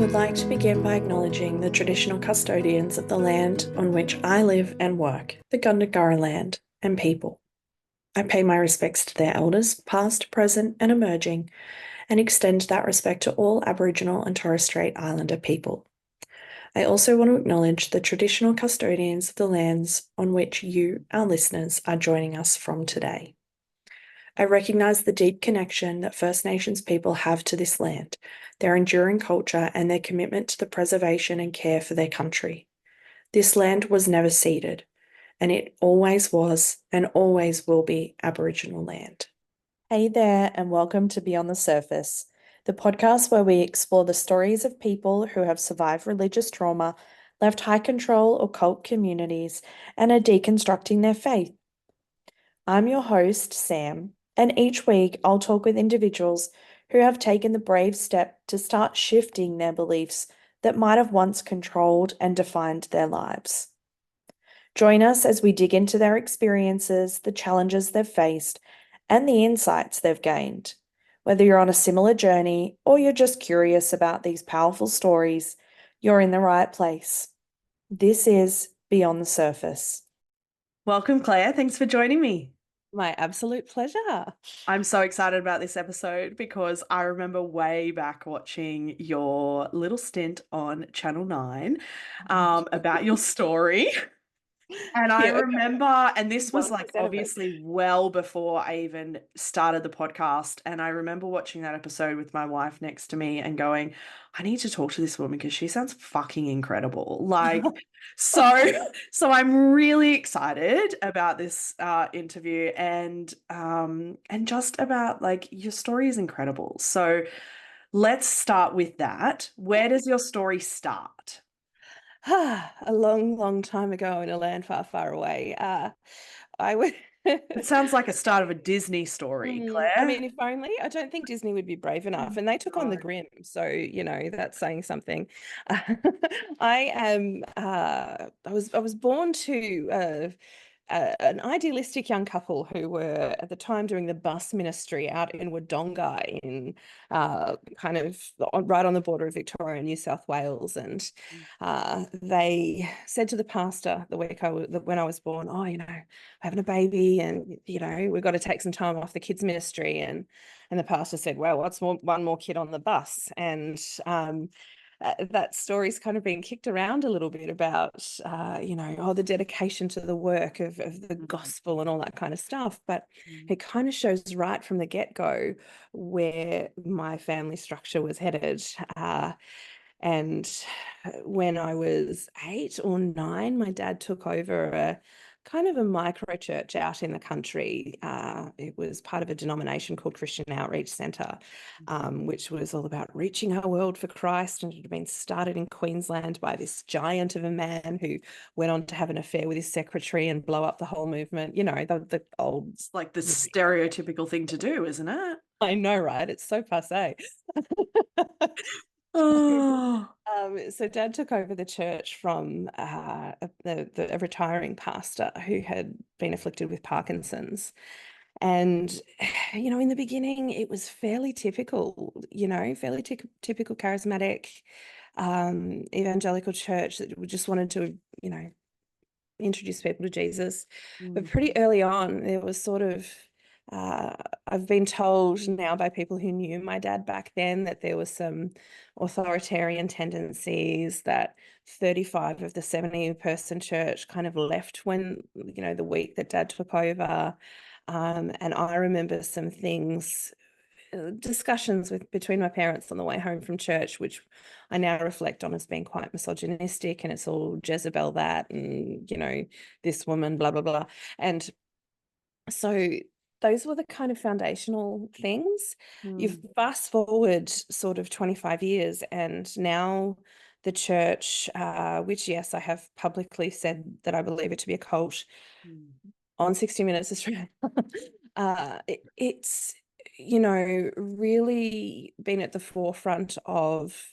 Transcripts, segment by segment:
would like to begin by acknowledging the traditional custodians of the land on which I live and work, the Gundungurra land, and people. I pay my respects to their elders, past, present, and emerging, and extend that respect to all Aboriginal and Torres Strait Islander people. I also want to acknowledge the traditional custodians of the lands on which you, our listeners, are joining us from today. I recognise the deep connection that First Nations people have to this land, their enduring culture, and their commitment to the preservation and care for their country. This land was never ceded, and it always was and always will be Aboriginal land. Hey there, and welcome to Beyond the Surface, the podcast where we explore the stories of people who have survived religious trauma, left high control or cult communities, and are deconstructing their faith. I'm your host, Sam, and each week I'll talk with individuals who have taken the brave step to start shifting their beliefs that might have once controlled and defined their lives. Join us as we dig into their experiences, the challenges they've faced, and the insights they've gained. Whether you're on a similar journey or you're just curious about these powerful stories, you're in the right place. This is Beyond the Surface. Welcome, Claire. Thanks for joining me. My absolute pleasure. I'm so excited about this episode because I remember way back watching your little stint on Channel 9 about your story. And I remember, and this was like obviously well before I even started the podcast. And I remember watching that episode with my wife next to me and going, I need to talk to this woman because she sounds fucking incredible. Like, so I'm really excited about this interview and just about like your story is incredible. So let's start with that. Where does your story start? A long, long time ago in a land far, far away. I would. It sounds like a start of a Disney story, Claire. I mean, if only. I don't think Disney would be brave enough, and they took on the Grimm, so that's saying something. I am. I was born to an idealistic young couple who were at the time doing the bus ministry out in Wodonga in kind of right on the border of Victoria and New South Wales. And they said to the pastor the week when I was born, oh, having a baby and, we've got to take some time off the kids ministry. And the pastor said, well, what's one more kid on the bus? And that story's kind of been kicked around a little bit about, the dedication to the work of the gospel and all that kind of stuff. But it kind of shows right from the get-go where my family structure was headed. And when I was 8 or 9, my dad took over a kind of a micro church out in the country. It was part of a denomination called Christian Outreach Centre, which was all about reaching our world for Christ, and it had been started in Queensland by this giant of a man who went on to have an affair with his secretary and blow up the whole movement. The old... It's like the stereotypical thing to do, isn't it? I know, right? It's so passé. Oh. So Dad took over the church from a retiring pastor who had been afflicted with Parkinson's. And, in the beginning, it was fairly typical, typical charismatic evangelical church that just wanted to, introduce people to Jesus. But pretty early on, there was sort of... I've been told now by people who knew my dad back then that there was some authoritarian tendencies, that 35 of the 70-person church kind of left when, the week that Dad took over. And I remember some things, discussions between my parents on the way home from church, which I now reflect on as being quite misogynistic, and it's all Jezebel that, and, this woman, blah, blah, blah. And so those were the kind of foundational things. You fast forward sort of 25 years, and now the church, which, yes, I have publicly said that I believe it to be a cult on 60 Minutes Australia, it's, really been at the forefront of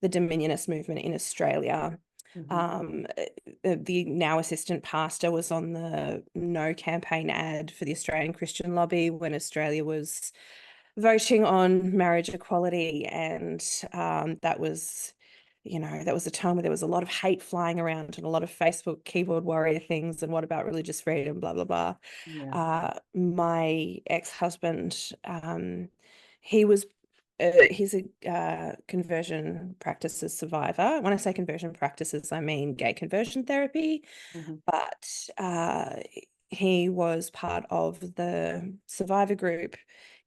the Dominionist movement in Australia. The now assistant pastor was on the No campaign ad for the Australian Christian Lobby when Australia was voting on marriage equality, and that was that was a time where there was a lot of hate flying around and a lot of Facebook keyboard warrior things and what about religious freedom, blah, blah, blah. Yeah. My ex-husband, he was he's a conversion practices survivor. When I say conversion practices, I mean gay conversion therapy, Mhm. but he was part of the survivor group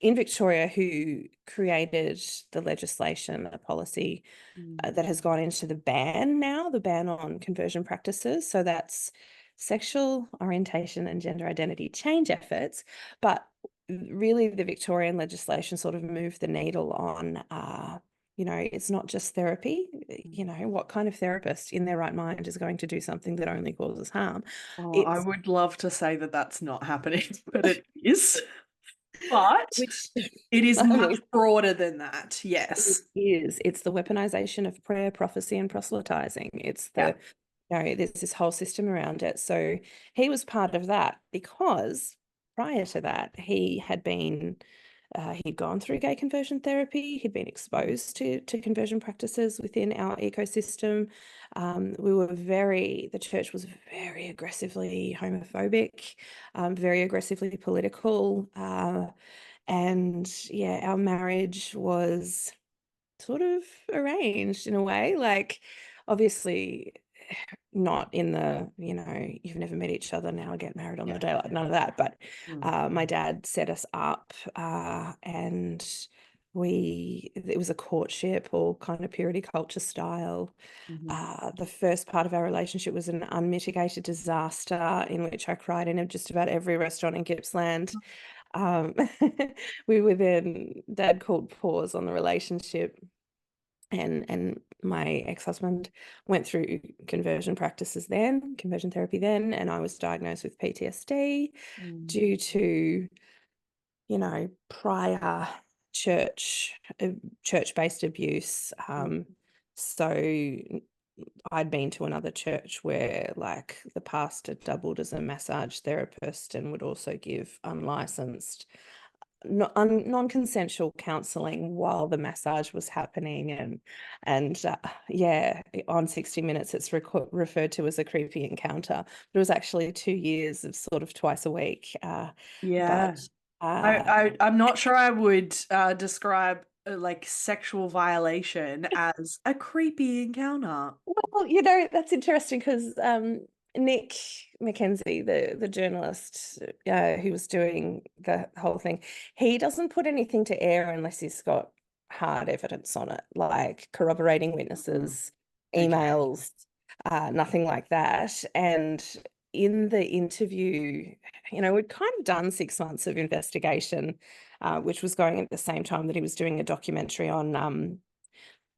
in Victoria who created the legislation, a policy that has gone into the ban now, the ban on conversion practices. So that's sexual orientation and gender identity change efforts. But really, the Victorian legislation sort of moved the needle on, it's not just therapy. What kind of therapist in their right mind is going to do something that only causes harm? Oh, I It's would love to say that that's not happening, but it is. But which it is I much mean, broader than that. it Yes. is. It's the weaponization of prayer, prophecy, and proselytizing. It's Yeah. there's this whole system around it. So he was part of that because prior to that, he'd gone through gay conversion therapy. He'd been exposed to conversion practices within our ecosystem. The church was very aggressively homophobic, very aggressively political. And yeah, our marriage was sort of arranged in a way, like obviously not in the, you've never met each other, now I get married on the day, like none of that. But my dad set us up and it was a courtship or kind of purity culture style. The first part of our relationship was an unmitigated disaster in which I cried in just about every restaurant in Gippsland. Um, we were then, Dad called pause on the relationship, and my ex-husband went through conversion therapy then, and I was diagnosed with PTSD due to, prior church-based abuse. So I'd been to another church where like the pastor doubled as a massage therapist and would also give unlicensed non-consensual counseling while the massage was happening, and yeah, on 60 Minutes it's referred to as a creepy encounter, but it was actually 2 years of sort of twice a week. Yeah. But I'm not sure I would describe like sexual violation as a creepy encounter. Well, that's interesting because Nick Mackenzie, the journalist who was doing the whole thing, he doesn't put anything to air unless he's got hard evidence on it, like corroborating witnesses, Okay. emails, nothing like that. And in the interview, we'd kind of done 6 months of investigation, which was going at the same time that he was doing a documentary on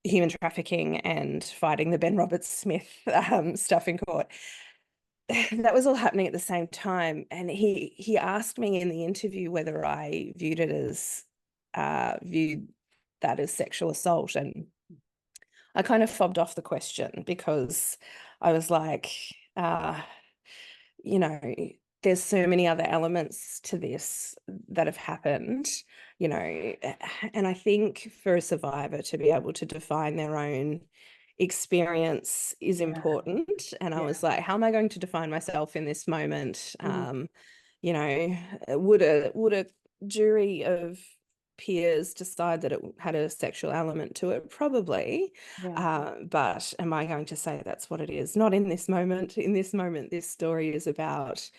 human trafficking and fighting the Ben Roberts-Smith stuff in court. That was all happening at the same time. And he asked me in the interview whether I viewed that as sexual assault. And I kind of fobbed off the question because I was like, you know, there's so many other elements to this that have happened, and I think for a survivor to be able to define their own experience is important. And I was like, how am I going to define myself in this moment? You know, would a jury of peers decide that it had a sexual element to it? Probably. But am I going to say that's what it is? Not in this moment. In this moment, this story is about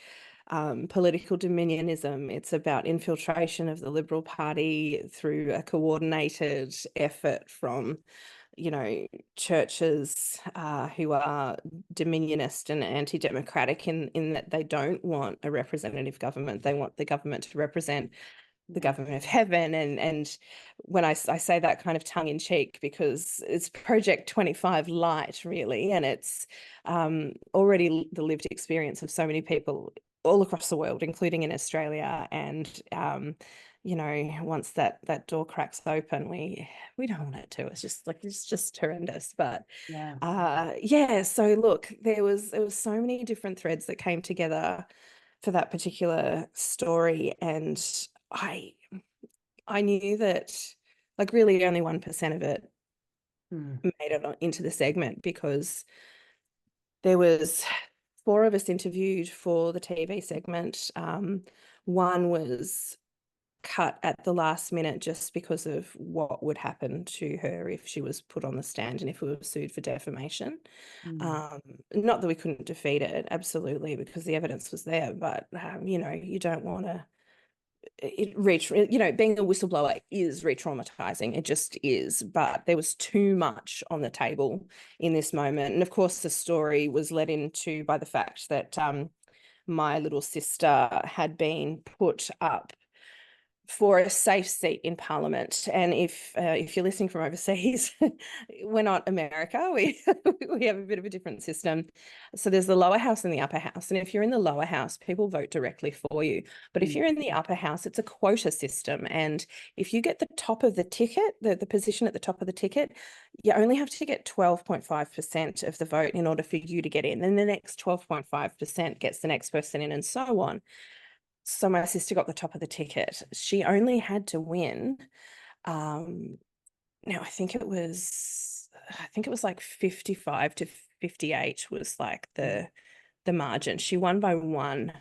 political dominionism. It's about infiltration of the Liberal Party through a coordinated effort from, churches who are dominionist and anti-democratic in that they don't want a representative government. They want the government to represent the government of heaven. And when I say that kind of tongue in cheek, because it's Project 25 light, really, and it's already the lived experience of so many people all across the world, including in Australia. And once that door cracks open, we don't want it to. It's just horrendous. But so look, there was so many different threads that came together for that particular story, and I knew that like really only 1% of it made it into the segment because there was 4 of us interviewed for the TV segment. One was cut at the last minute just because of what would happen to her if she was put on the stand and if we were sued for defamation. Not that we couldn't defeat it, absolutely, because the evidence was there, but you don't want to being a whistleblower is re-traumatizing. It just is. But there was too much on the table in this moment. And of course, the story was led into by the fact that my little sister had been put up for a safe seat in Parliament. And if you're listening from overseas, we're not America. We we have a bit of a different system. So there's the lower house and the upper house. And if you're in the lower house, people vote directly for you. But if you're in the upper house, it's a quota system. And if you get the top of the ticket, the position at the top of the ticket, you only have to get 12.5% of the vote in order for you to get in. Then the next 12.5% gets the next person in, and so on. So my sister got the top of the ticket. She only had to win. Now I think it was like 55 to 58 was like the margin. She won by 1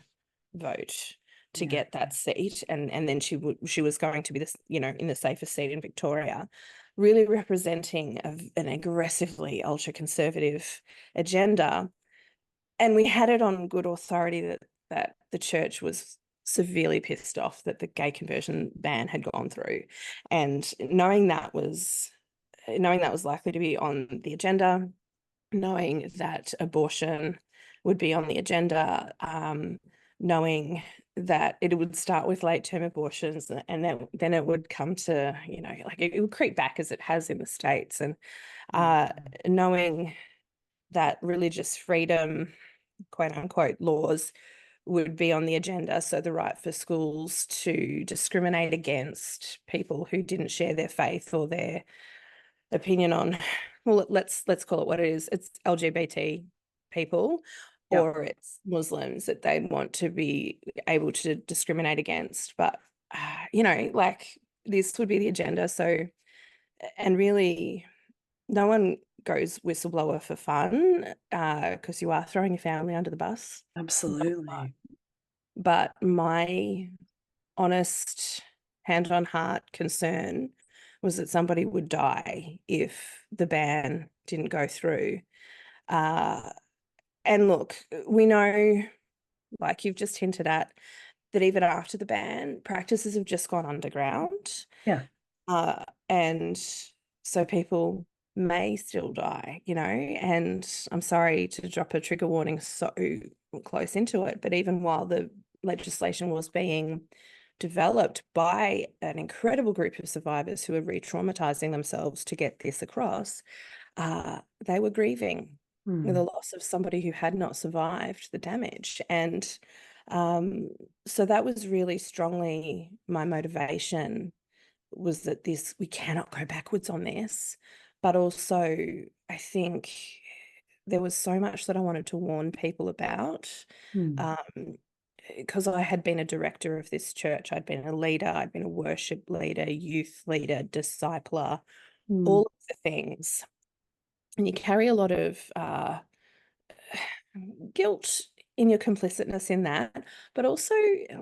vote to get that seat, and then she was going to be this, in the safest seat in Victoria, really representing an aggressively ultra conservative agenda. And we had it on good authority that the church was severely pissed off that the gay conversion ban had gone through. And knowing that was likely to be on the agenda, knowing that abortion would be on the agenda, knowing that it would start with late-term abortions, and then it would come to, it would creep back as it has in the States. And knowing that religious freedom, quote unquote, laws would be on the agenda. So the right for schools to discriminate against people who didn't share their faith or their opinion on, well, let's call it what it is. It's LGBT people, or it's Muslims that they want to be able to discriminate against. But, this would be the agenda. So, and really, no one goes whistleblower for fun, because you are throwing your family under the bus. Absolutely. But my honest, hand on heart concern was that somebody would die if the ban didn't go through. And look, we know, like you've just hinted at, that even after the ban, practices have just gone underground. Yeah. And so people may still die, and I'm sorry to drop a trigger warning so close into it, but even while the legislation was being developed by an incredible group of survivors who are re-traumatizing themselves to get this across, they were grieving the loss of somebody who had not survived the damage. And so that was really strongly my motivation, was that we cannot go backwards on this. But also, I think there was so much that I wanted to warn people about, because I had been a director of this church. I'd been a leader, I'd been a worship leader, youth leader, discipler, all of the things. And you carry a lot of guilt in your complicitness in that, but also,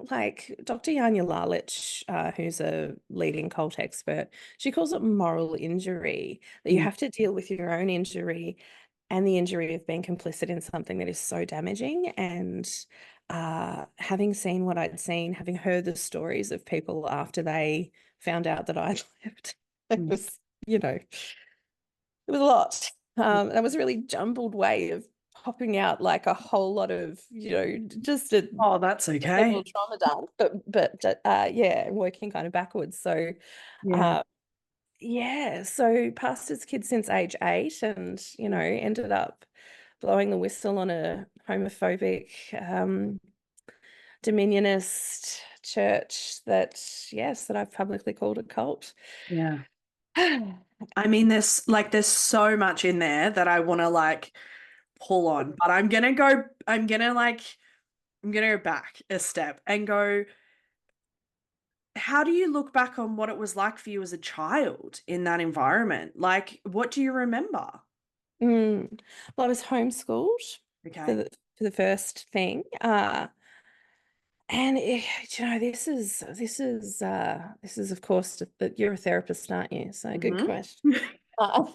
like Dr. Janja Lalich, who's a leading cult expert, she calls it moral injury, that you have to deal with your own injury and the injury of being complicit in something that is so damaging. And having seen what I'd seen, having heard the stories of people after they found out that I'd left, it was, it was a lot. That was a really jumbled way of popping out like a whole lot of, just a that's okay. level of trauma done, but yeah, working kind of backwards. So so pastor's kid since age 8, and ended up blowing the whistle on a homophobic Dominionist church that I've publicly called a cult. Yeah. I mean, there's so much in there that I want to pull on, but I'm gonna go back a step and go, how do you look back on what it was like for you as a child in that environment? Like, what do you remember? Well, I was homeschooled for Okay. the first thing. And this is of course that you're a therapist, aren't you? So good Mm-hmm. question. Uh,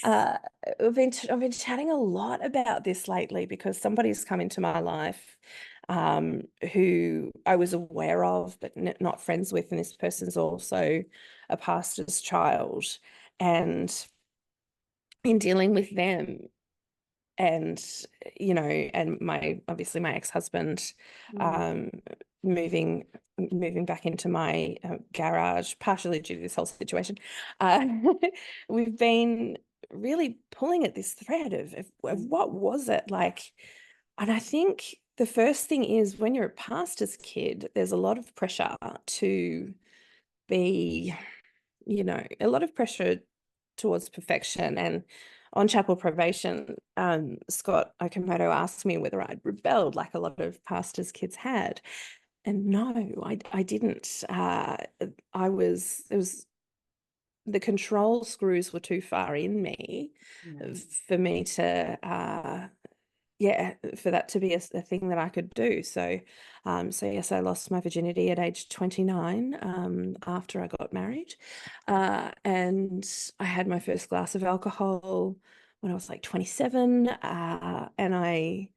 uh, I've been chatting a lot about this lately because somebody's come into my life who I was aware of but not friends with, and this person's also a pastor's child. And in dealing with them, and and my obviously my ex-husband, Mm. um moving back into my garage, partially due to this whole situation. uh we've been really pulling at this thread of what was it like. And I think the first thing is, when you're a pastor's kid, there's a lot of pressure to be, a lot of pressure towards perfection. And on chapel probation, Scott Okamoto asked me whether I'd rebelled like a lot of pastors' kids had. And no, I didn't. It was the control screws were too far in me Yeah. for me to yeah, for that to be a thing that I could do. So, so yes, I lost my virginity at age 29, after I got married. And I had my first glass of alcohol when I was like 27. And I,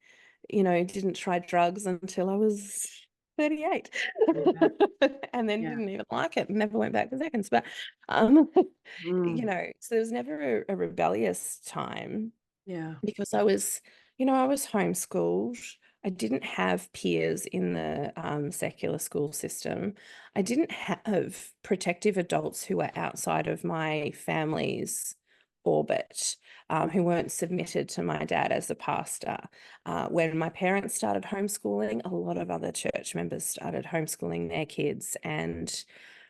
didn't try drugs until I was 38. Yeah. And then Yeah. didn't even like it and never went back for seconds. But, um, Mm. so there was never a rebellious time, Yeah. because I was homeschooled. I didn't have peers in the secular school system. I didn't have protective adults who were outside of my family's orbit, who weren't submitted to my dad as a pastor. When my parents started homeschooling, a lot of other church members started homeschooling their kids. And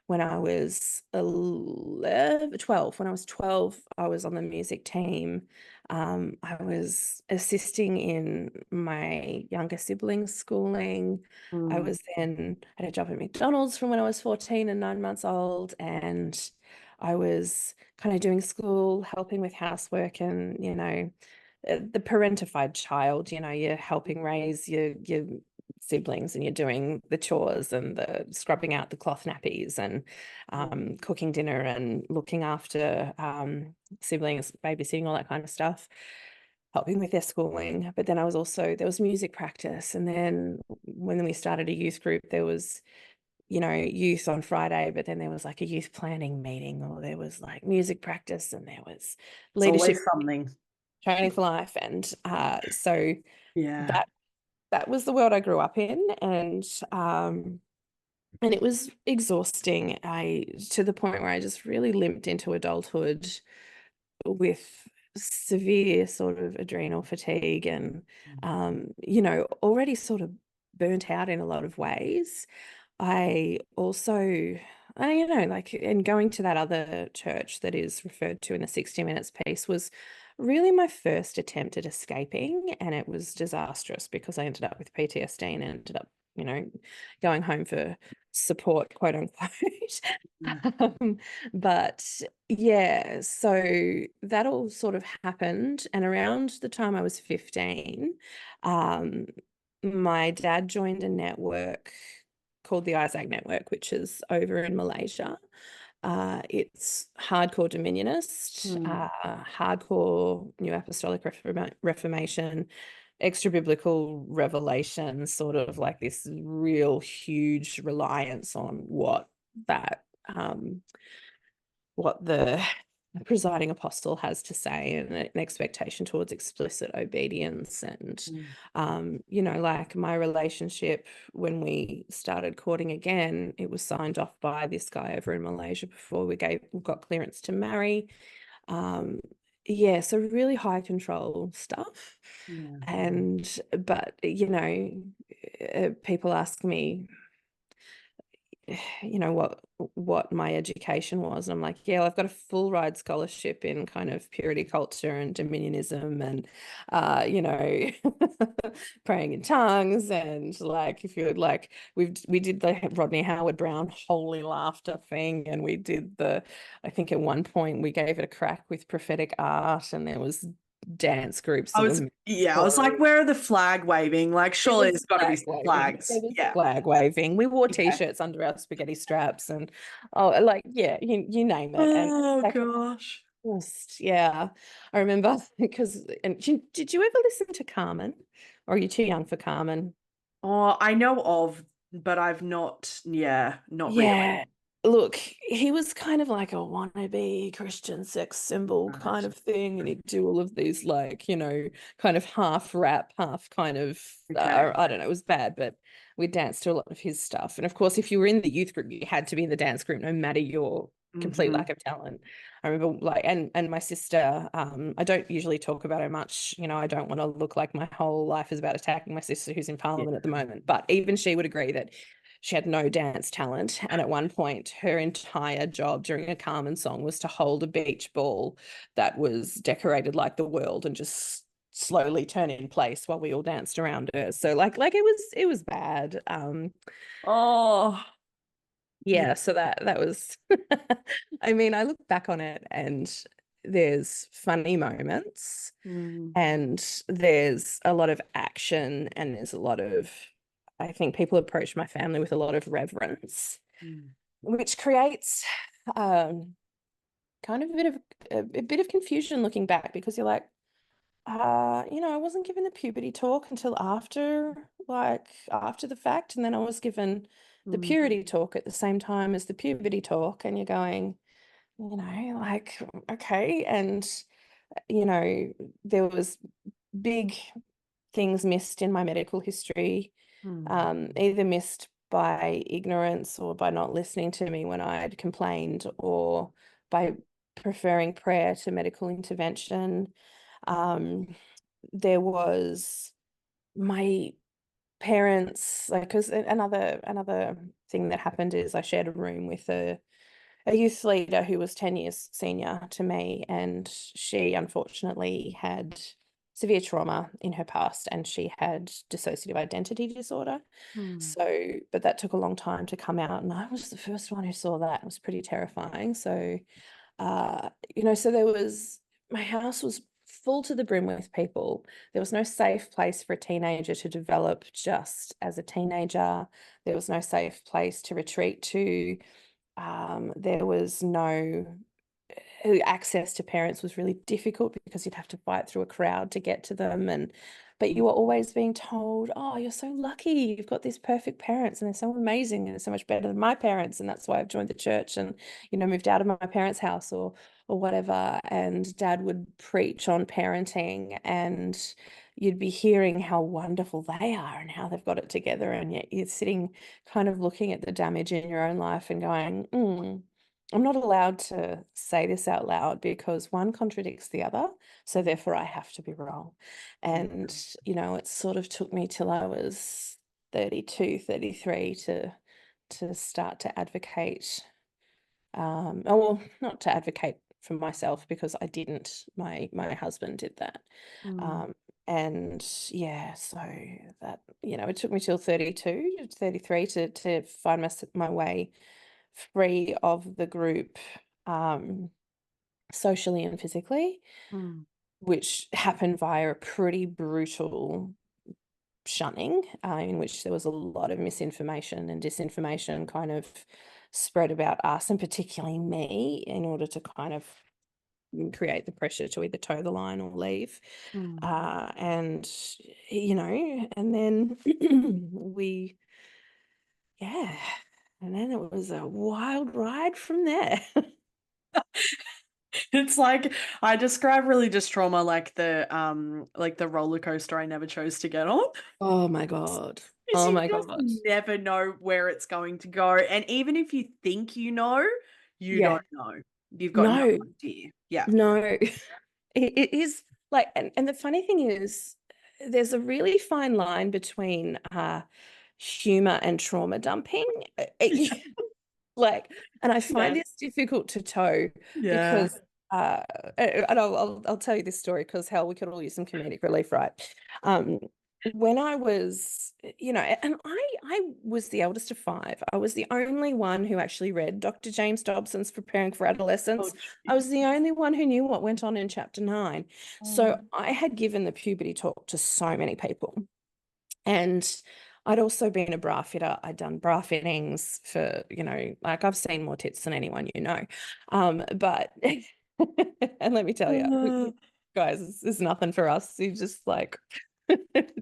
when I was 12, when I was 12, I was on the music team. I was assisting in my younger siblings' schooling. I Mm. was then had a job at McDonald's from when I was 14 and 9 months old. And I was kind of doing school, helping with housework, and, the parentified child, you're helping raise your siblings, and you're doing the chores and the scrubbing out the cloth nappies, and cooking dinner and looking after siblings, babysitting, all that kind of stuff, helping with their schooling. But then there was music practice. And then when we started a youth group, there was, youth on Friday, but then there was like a youth planning meeting, or there was like music practice, and there was It's leadership always something. training for life. And so Yeah. that was the world I grew up in. And it was exhausting. To the point where I just really limped into adulthood with severe sort of adrenal fatigue, and already sort of burnt out in a lot of ways. I also, like, and going to that other church that is referred to in the 60 Minutes piece was really my first attempt at escaping. And it was disastrous because I ended up with PTSD and ended up, going home for support, quote unquote. Yeah. But yeah, so that all sort of happened. And around the time I was 15, um, my dad joined a network called the Isaac Network, which is over in Malaysia. It's hardcore Dominionist, Mm. hardcore New Apostolic Reformation, extra biblical revelation, sort of like this real huge reliance on that what the presiding apostle has to say, and an expectation towards explicit obedience. And Mm. like my relationship, when we started courting again, it was signed off by this guy over in Malaysia before we got clearance to marry. um yeah, so really high control stuff. Yeah. But people ask me, you know, what my education was. And I'm like, yeah, well, I've got a full ride scholarship in kind of purity culture and Dominionism and, you know, praying in tongues. And like, if you would like, we did the Rodney Howard Brown Holy Laughter thing. And we did I think at one point we gave it a crack with prophetic art, and there was dance groups I and was, yeah, I was like, where are the flag waving? Like, there surely was there's got to be flag some waving. flags. There was Yeah. flag waving. We wore Yeah. t-shirts under our spaghetti straps, and oh, like yeah, you name it. And Oh like gosh. just yeah, I remember because and did you ever listen to Carmen, or are you too young for Carmen? Oh, I know of, but I've not, yeah, not really. Yeah. Look, he was kind of like a wannabe Christian sex symbol kind Right. of thing. And he'd do all of these, like, you know, kind of half rap, half kind of, Okay. I don't know, it was bad, but we danced to a lot of his stuff. And of course, if you were in the youth group, you had to be in the dance group, no matter your complete Hmm. lack of talent. I remember like, and my sister, I don't usually talk about her much. You know, I don't want to look like my whole life is about attacking my sister who's in Yeah. Parliament at the moment. But even she would agree that she had no dance talent. And at one point, her entire job during a Carmen song was to hold a beach ball that was decorated like the world and just slowly turn in place while we all danced around her. So like it was bad. Oh, yeah. Yeah, so that was I mean, I look back on it and there's funny moments Mm, and there's a lot of action and there's a lot of I think people approach my family with a lot of reverence, mm, which creates um, kind of a bit of confusion looking back because you're like, you know, I wasn't given the puberty talk until after the fact, and then I was given the mm, purity talk at the same time as the puberty talk, and you're going, you know, like, okay, and you know, there was big things missed in my medical history, mm, either missed by ignorance or by not listening to me when I'd complained or by preferring prayer to medical intervention. Um, there was my parents, like, because another thing that happened is I shared a room with a youth leader who was 10 years senior to me, and she unfortunately had severe trauma in her past and she had dissociative identity disorder. mm, So, but that took a long time to come out, and I was the first one who saw that. It was pretty terrifying. So, you know, so my house was full to the brim with people. There was no safe place for a teenager to develop just as a teenager. There was no safe place to retreat to. There was no access to parents was really difficult because you'd have to fight through a crowd to get to them. But mm, you were always being told, oh, you're so lucky. You've got these perfect parents and they're so amazing and they're so much better than my parents. And that's why I've joined the church and, you know, moved out of my parents' house or whatever. And dad would preach on parenting and you'd be hearing how wonderful they are and how they've got it together. And yet you're sitting kind of looking at the damage in your own life and going, I'm not allowed to say this out loud because one contradicts the other. So therefore I have to be wrong. mm, And, you know, it sort of took me till I was 32, 33 to start to advocate. Oh, well, not to advocate for myself because I didn't. My husband did that. mm, Um, and yeah, so that, you know, it took me till 32, 33 to find my way free of the group, socially and physically, mm, which happened via a pretty brutal shunning, in which there was a lot of misinformation and disinformation kind of spread about us and particularly me in order to kind of create the pressure to either toe the line or leave. mm. And, you know, and then yeah, and then it was a wild ride from there. It's like I describe religious trauma like the roller coaster I never chose to get on. Oh my God. Because Oh you my just God. never know where it's going to go. And even if you think you know, you Yeah. don't know. You've got no No, idea. Yeah. no. It is like, and the funny thing is, there's a really fine line between humor and trauma dumping. Like, and I find Yeah. this difficult to toe Yeah. because and I'll tell you this story because hell, we could all use some comedic relief, right? Um, when I was, and I was the eldest of five. I was the only one who actually read Dr. James Dobson's Preparing for Oh, Adolescence. I was the only one who knew what went on in chapter 9. So I had given the puberty talk to so many people. And I'd also been a bra fitter. I'd done bra fittings for, like I've seen more tits than anyone you know. But and let me tell you, guys, it's nothing for us. You just like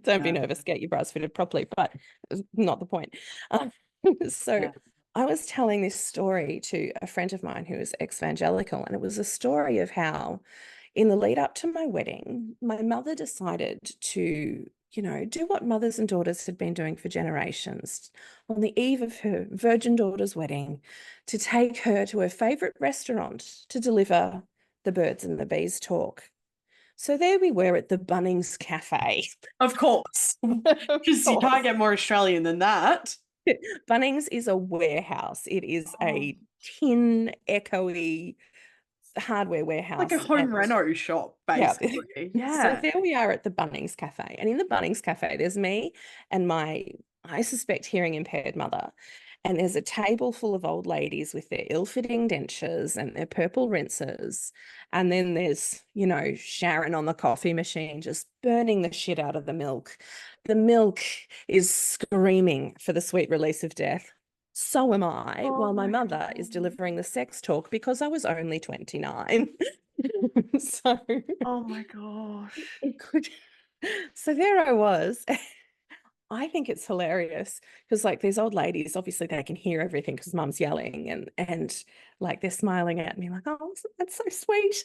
don't be yeah. nervous, get your bras fitted properly, but it's not the point. So Yeah. I was telling this story to a friend of mine who was ex-evangelical, and it was a story of how in the lead up to my wedding, my mother decided to, do what mothers and daughters had been doing for generations on the eve of her virgin daughter's wedding, to take her to her favorite restaurant to deliver the birds and the bees talk. So there we were at the Bunnings Cafe. Of course. Of Because you can't course. get more Australian than that. Bunnings is a warehouse. It is Oh, a tin, echoey hardware like a warehouse. home And reno shop, yeah. basically. So Yeah. there we are at the Bunnings Cafe. And in the Bunnings Cafe, there's me and my, I suspect, hearing impaired mother. And there's a table full of old ladies with their ill-fitting dentures and their purple rinsers. And then there's, Sharon on the coffee machine just burning the shit out of the milk. The milk is screaming for the sweet release of death. So am I, Oh while my my mother is God. delivering the sex talk because I was only 29. So Oh my gosh. it could. So there I was. I think it's hilarious because like these old ladies, obviously they can hear everything because mum's yelling and like they're smiling at me like, oh, that's so sweet.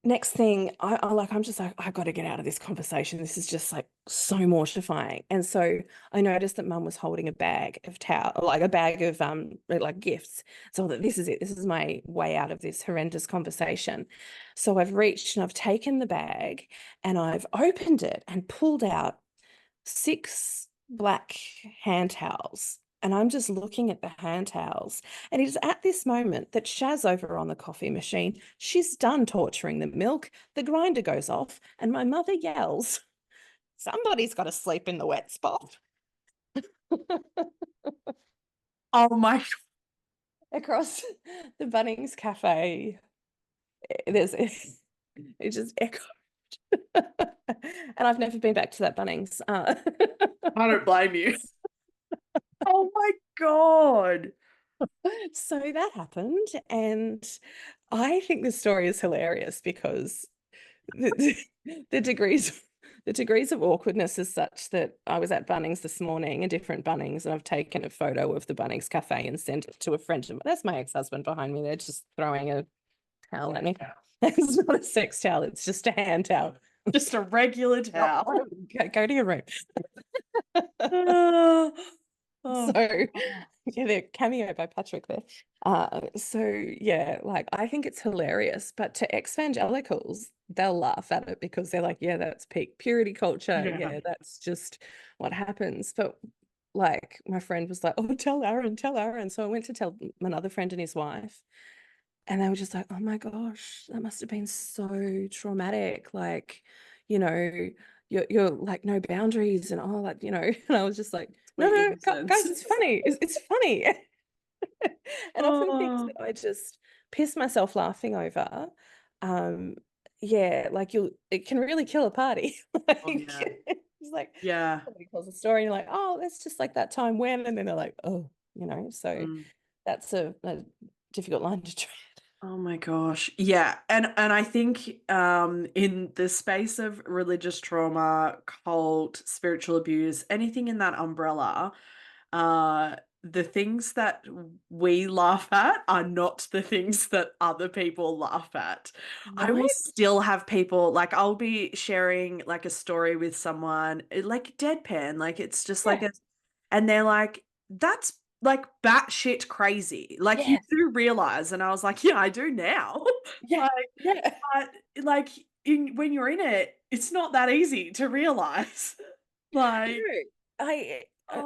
Next thing, I'm just like, I've got to get out of this conversation. This is just like so mortifying. And so I noticed that mum was holding a bag of towel, like a bag of like gifts. So that this is it. This is my way out of this horrendous conversation. So I've reached and I've taken the bag and I've opened it and pulled out 6 black hand towels. And I'm just looking at the hand towels. And it is at this moment that Shaz over on the coffee machine, she's done torturing the milk. The grinder goes off, and my mother yells, somebody's got to sleep in the wet spot. Oh my. Across the Bunnings Cafe, there's it just echoed. And I've never been back to that Bunnings. I don't blame you. Oh my God. So that happened, and I think the story is hilarious because the, the degrees the degrees of awkwardness is such that I was at Bunnings this morning, a different Bunnings, and I've taken a photo of the Bunnings Cafe and sent it to a friend of mine. That's my ex-husband behind me. They're just throwing a towel at me. It's not a sex towel, it's just a hand towel. Just a regular towel. Go to your room. Oh, So oh. yeah, they're cameo by Patrick there. So yeah, like I think it's hilarious, but to ex-evangelicals, they'll laugh at it because they're like, yeah, that's peak purity culture. Yeah. Yeah, that's just what happens. But like my friend was like, oh, tell Aaron, tell Aaron. So I went to tell another friend and his wife, and they were just like, oh my gosh, that must have been so traumatic. Like, you know, you're like no boundaries and all that, and I was just like, no, Sweet no, guys, innocence. it's funny. It's funny. And often things Oh, that I just piss myself laughing over. Um, yeah, like it can really kill a party. Like oh yeah. it's like Yeah. somebody tells a story and you're like, oh, that's just like that time when, and then they're like, oh, so Mm. that's a difficult line to tread. Oh my gosh. Yeah. And I think in the space of religious trauma, cult, spiritual abuse, anything in that umbrella, the things that we laugh at are not the things that other people laugh at. I will Right? still have people like I'll be sharing like a story with someone, like deadpan, like it's just like Yeah. a and they're like, that's like batshit crazy. Like you Yes. do realize, and I was like, yeah, I do now. Yeah. Like, Yeah. but like when you're in it, it's not that easy to realize. No, Like, I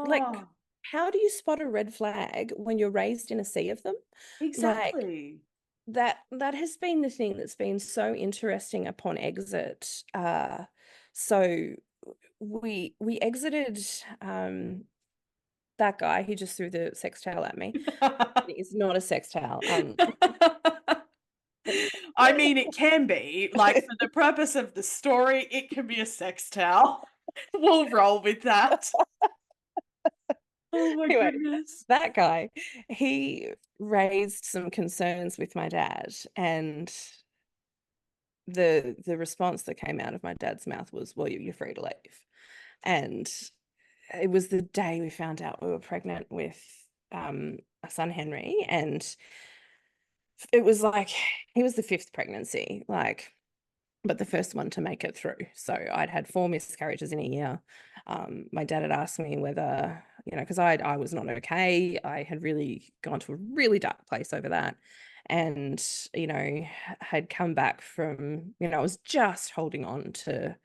like oh. how do you spot a red flag when you're raised in a sea of them? Like, Exactly. that has been the thing that's been so interesting upon exit. So we exited that guy who just threw the sextail at me. It's not a sextail. I mean, it can be, like, for the purpose of the story, it can be a sex towel. We'll roll with that. Oh my Anyway, goodness. that guy, he raised some concerns with my dad, and the response that came out of my dad's mouth was, well, you're free to leave. And it was the day we found out we were pregnant with our son Henry, and it was like he was the fifth pregnancy, like, but the first one to make it through. So I'd had 4 miscarriages in a year. My dad had asked me whether, because I was not okay. I had really gone to a really dark place over that. And, had come back from, I was just holding on to,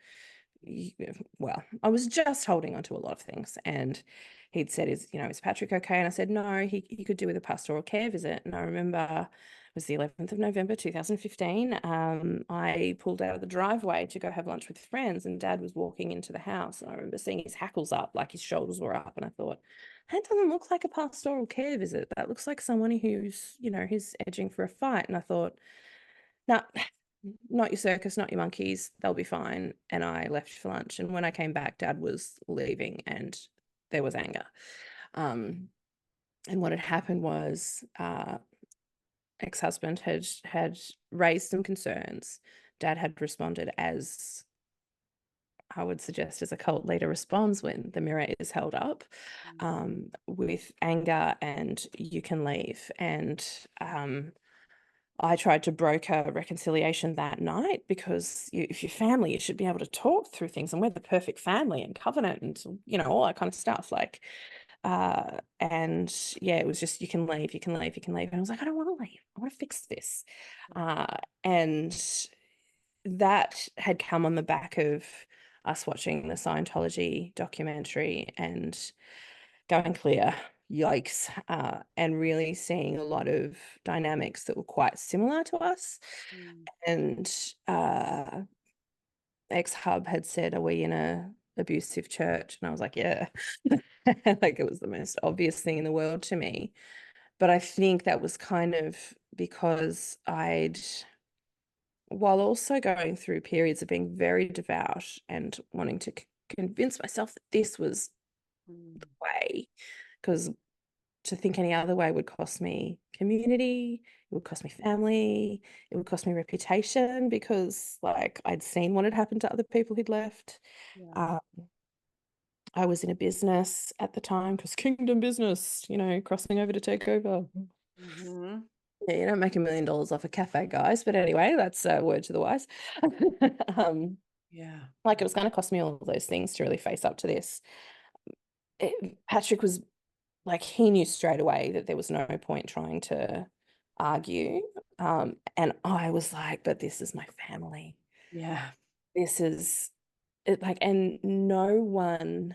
well, I was just holding on to a lot of things. And he'd said, is Patrick okay? And I said, no, he could do with a pastoral care visit. And I remember it was the 11th of November, 2015. I pulled out of the driveway to go have lunch with friends, and Dad was walking into the house. And I remember seeing his hackles up, like his shoulders were up. And I thought, that doesn't look like a pastoral care visit. That looks like someone who's edging for a fight. And I thought, no, not your circus, not your monkeys. They'll be fine. And I left for lunch. And when I came back, Dad was leaving, and there was anger. And what had happened was ex-husband had raised some concerns. Dad had responded as I would suggest as a cult leader responds when the mirror is held up, with anger and you can leave. And I tried to broker reconciliation that night because if you're family, you should be able to talk through things, and we're the perfect family and covenant and, all that kind of stuff. Like, and yeah, it was just, you can leave, you can leave, you can leave. And I was like, I don't want to leave. I want to fix this. And that had come on the back of us watching the Scientology documentary and going clear, yikes, and really seeing a lot of dynamics that were quite similar to us. And ex-hub had said, are we in a abusive church? And I was like, yeah. Like, it was the most obvious thing in the world to me. But I think that was kind of because while also going through periods of being very devout and wanting to convince myself that this was the way, because to think any other way would cost me community, it would cost me family, it would cost me reputation, because like I'd seen what had happened to other people who'd left. I was in a business at the time, because kingdom business, crossing over to take over. Yeah, you don't make $1 million off a cafe, guys. But anyway, that's a word to the wise. Like, it was going to cost me all of those things to really face up to this. Patrick was like, he knew straight away that there was no point trying to argue. And I was like, but this is my family. Yeah. This is it, like, and no one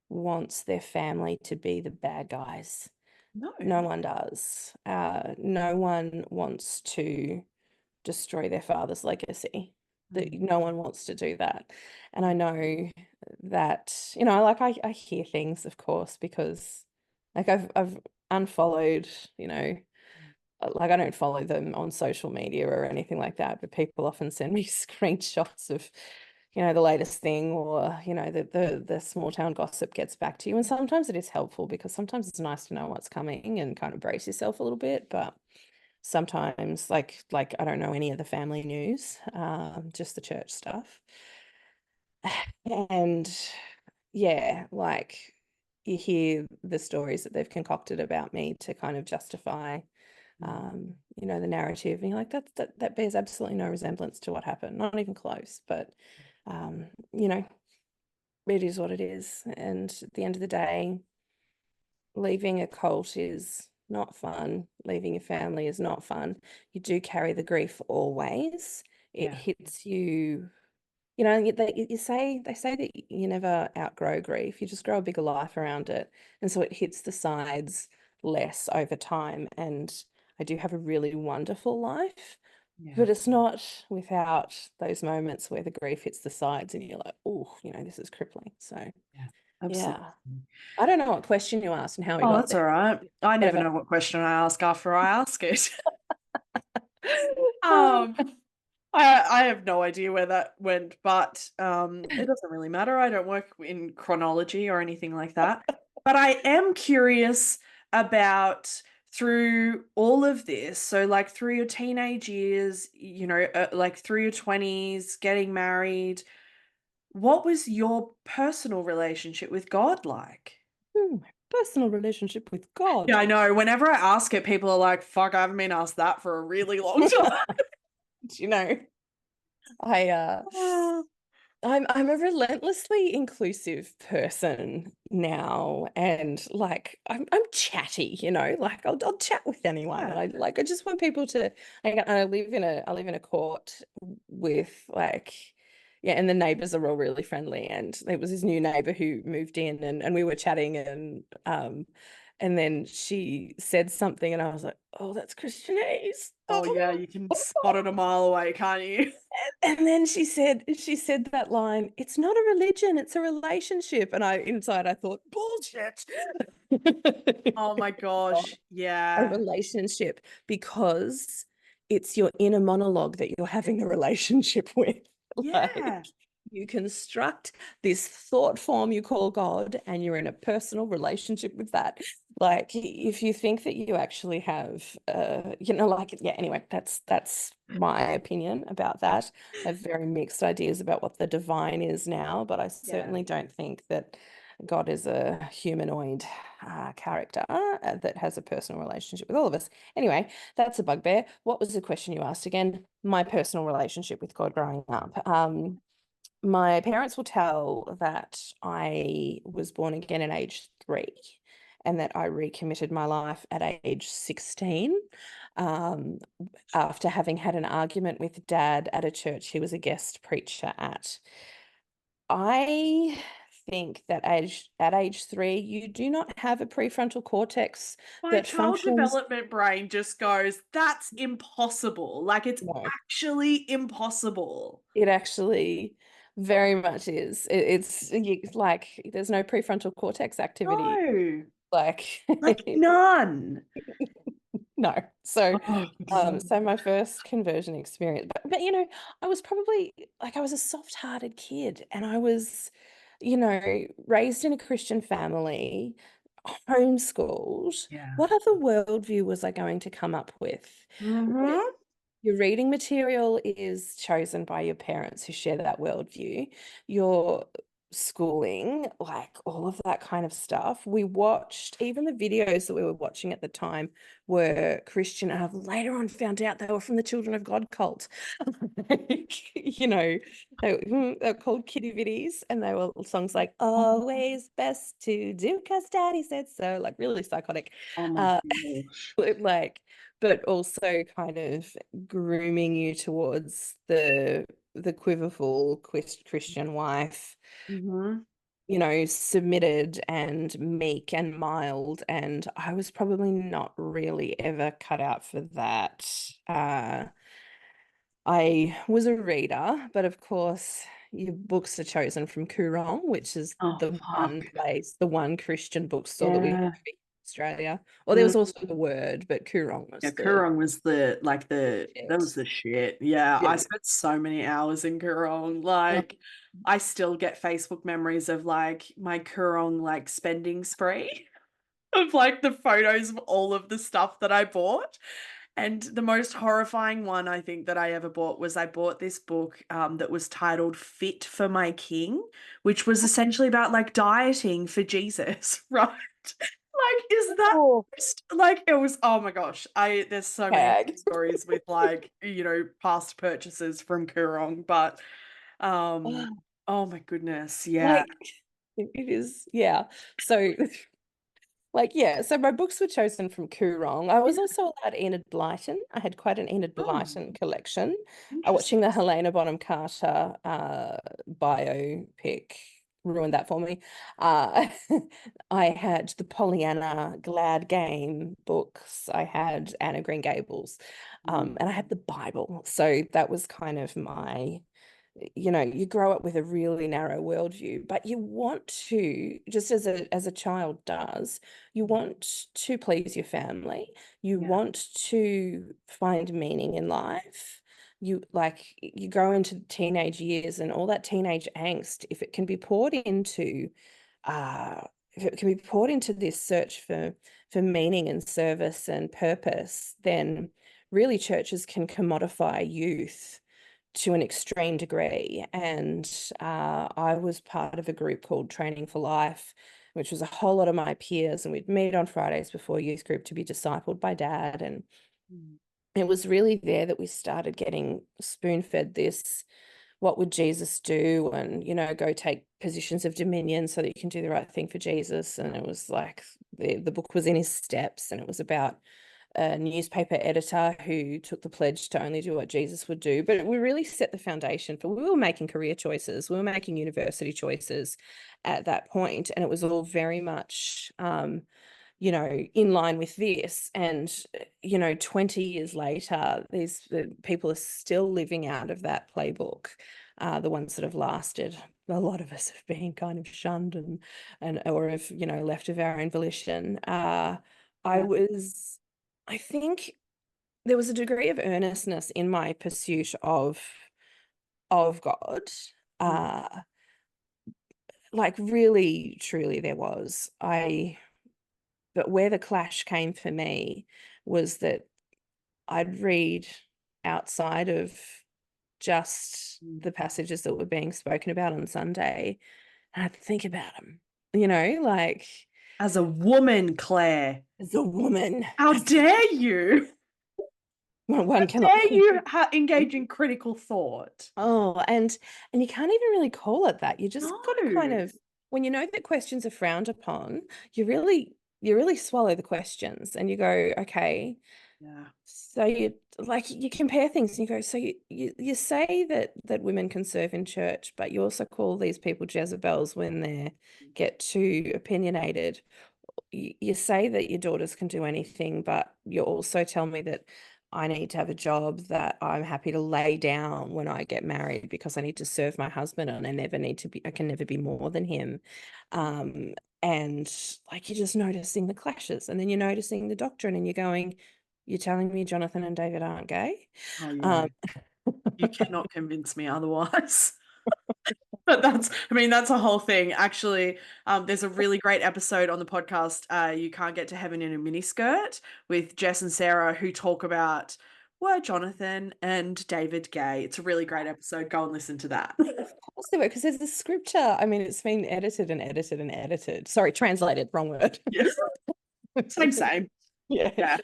wants their family to be the bad guys. No one does. No one wants to destroy their father's legacy. No one wants to do that. And I know that, like, I hear things, of course, because like I've unfollowed, like, I don't follow them on social media or anything like that, but people often send me screenshots of, the latest thing, or, the small town gossip gets back to you. And sometimes it is helpful, because sometimes it's nice to know what's coming and kind of brace yourself a little bit. But sometimes, like I don't know any of the family news, just the church stuff. And yeah, like, you hear the stories that they've concocted about me to kind of justify the narrative, and you're like, that bears absolutely no resemblance to what happened, not even close. But it is what it is. And at the end of the day, leaving a cult is not fun. Leaving your family is not fun. You do carry the grief always. It hits you you know, they say that you never outgrow grief. You just grow a bigger life around it. And so it hits the sides less over time. And I do have a really wonderful life, but it's not without those moments where the grief hits the sides and you're like, oh, you know, this is crippling. So Yeah, absolutely. yeah. I don't know what question you asked and how we Oh, got that's there. all right. I never Whatever. know what question I ask after I ask it. Oh, I have no idea where that went, but it doesn't really matter. I don't work in chronology or anything like that. But I am curious about through all of this. So, like through your teenage years, you know, like through your 20s, getting married, what was your personal relationship with God like? personal relationship with God. Yeah, I know. Whenever I ask it, people are like, fuck, I haven't been asked that for a really long time. You know, I I'm a relentlessly inclusive person now, and like I'm chatty, you know, like I'll chat with anyone, and I just want people to. I live in a court with like. Yeah, and the neighbors are all really friendly. And there was this new neighbor who moved in, and we were chatting, and then she said something and I was like, oh, that's Christianese. Oh yeah, you can spot it a mile away, can't you? And then she said that line, it's not a religion, it's a relationship. And I thought, bullshit. Oh my gosh, A yeah. relationship, because it's your inner monologue that you're having a relationship with. Yeah. Like, you construct this thought form you call God, and you're in a personal relationship with that. Like, if you think that you actually have, like, yeah, anyway, that's my opinion about that. I have very mixed ideas about what the divine is now, but I certainly don't think that God is a humanoid character that has a personal relationship with all of us. Anyway, that's a bugbear. What was the question you asked again? My personal relationship with God growing up. My parents will tell that I was born again at age 3 and that I recommitted my life at age 16 um, after having had an argument with Dad at a church he was a guest preacher at. I think that at age 3, you do not have a prefrontal cortex My that child functions. development brain just goes, that's impossible. Like it's No, actually impossible. it actually very much is. Like there's no prefrontal cortex activity. No, Like like none. no. So Oh, God. so my first conversion experience, but you know, I was probably like I was a soft-hearted kid, and I was, you know, raised in a Christian family, homeschooled. Yeah. What other worldview was I going to come up with? Mm-hmm. Your reading material is chosen by your parents who share that worldview. Your schooling, like all of that kind of stuff. We watched, even the videos that we were watching at the time were Christian. And I've later on found out they were from the Children of God cult. Like, you know, they're called kitty viddies, and they were songs like "Always Best to Do 'Cause Daddy Said So," like really psychotic. Oh my Uh, gosh. like, but also kind of grooming you towards the quiverful Christian wife, Mm-hmm. you know, submitted and meek and mild. And I was probably not really ever cut out for that. I was a reader, but of course, your books are chosen from Koorong, which is Oh, the one fuck. place, the one Christian bookstore that we have Yeah. in Australia. Or there Mm. was also The Word, but Koorong Yeah, was the Kurong was that was shit. the shit. Yeah, I Yeah. spent so many hours in Kurong. Like, I still get Facebook memories of like my Kurong like spending spree of like the photos of all of the stuff that I bought. And the most horrifying one I think that I ever bought was I bought this book that was titled Fit for My King, which was essentially about like dieting for Jesus, right? Like, is that Oh, like it was, oh my gosh. There's so many tag. stories with like, you know, past purchases from Kurong, but oh my goodness, yeah. Like it is, yeah. So Like, yeah, so my books were chosen from Coorong. I was also allowed Enid Blyton. I had quite an Enid Oh, Blyton collection. interesting. Watching the Helena Bonham Carter biopic ruined that for me. Uh, I had the Pollyanna Glad Game books. I had Anna Green Gables, and I had the Bible. So that was kind of my, you grow up with a really narrow worldview, but you want to, just as a child does, you want to please your family. You Yeah. want to find meaning in life. You grow into teenage years, and all that teenage angst, if it can be poured into uh if it can be poured into this search for meaning and service and purpose, then really churches can commodify youth to an extreme degree. And I was part of a group called Training for Life, which was a whole lot of my peers, and we'd meet on Fridays before youth group to be discipled by Dad. And Mm. it was really there that we started getting spoon-fed this, what would Jesus do? And, go take positions of dominion so that you can do the right thing for Jesus. And it was like the book was in his steps, and it was about a newspaper editor who took the pledge to only do what Jesus would do. But we really set the foundation for, we were making career choices, we were making university choices at that point, and it was all very much in line with this. And 20 years later, the people are still living out of that playbook. The ones that have lasted, a lot of us have been kind of shunned and or have left of our own volition. Yeah. I think there was a degree of earnestness in my pursuit of God. Mm. Uh, like really, truly there was. But where the clash came for me was that I'd read outside of just the passages that were being spoken about on Sunday, and I'd think about them, like As a woman, Claire, as a woman, how dare you? one cannot Dare think. you engage in critical thought? Oh, and you can't even really call it that. You just got to kind No. of, when you know that questions are frowned upon, you really swallow the questions and you go, okay. Yeah. So you compare things and you go, so you say that women can serve in church, but you also call these people Jezebels when they get too opinionated. You say that your daughters can do anything, but you also tell me that I need to have a job that I'm happy to lay down when I get married because I need to serve my husband and I can never be more than him. Um, and like you're just noticing the clashes, and then you're noticing the doctrine, and you're going, you're telling me Jonathan and David aren't gay? Oh, yeah. Um, You cannot convince me otherwise. But that's a whole thing. Actually, there's a really great episode on the podcast, You Can't Get to Heaven in a Miniskirt, with Jess and Sarah, who talk about, were Jonathan and David gay? It's a really great episode. Go and listen to that. because there's a scripture. I mean, it's been edited and edited and edited. Sorry, translated, wrong word. Yes. Same. Yeah. Yeah.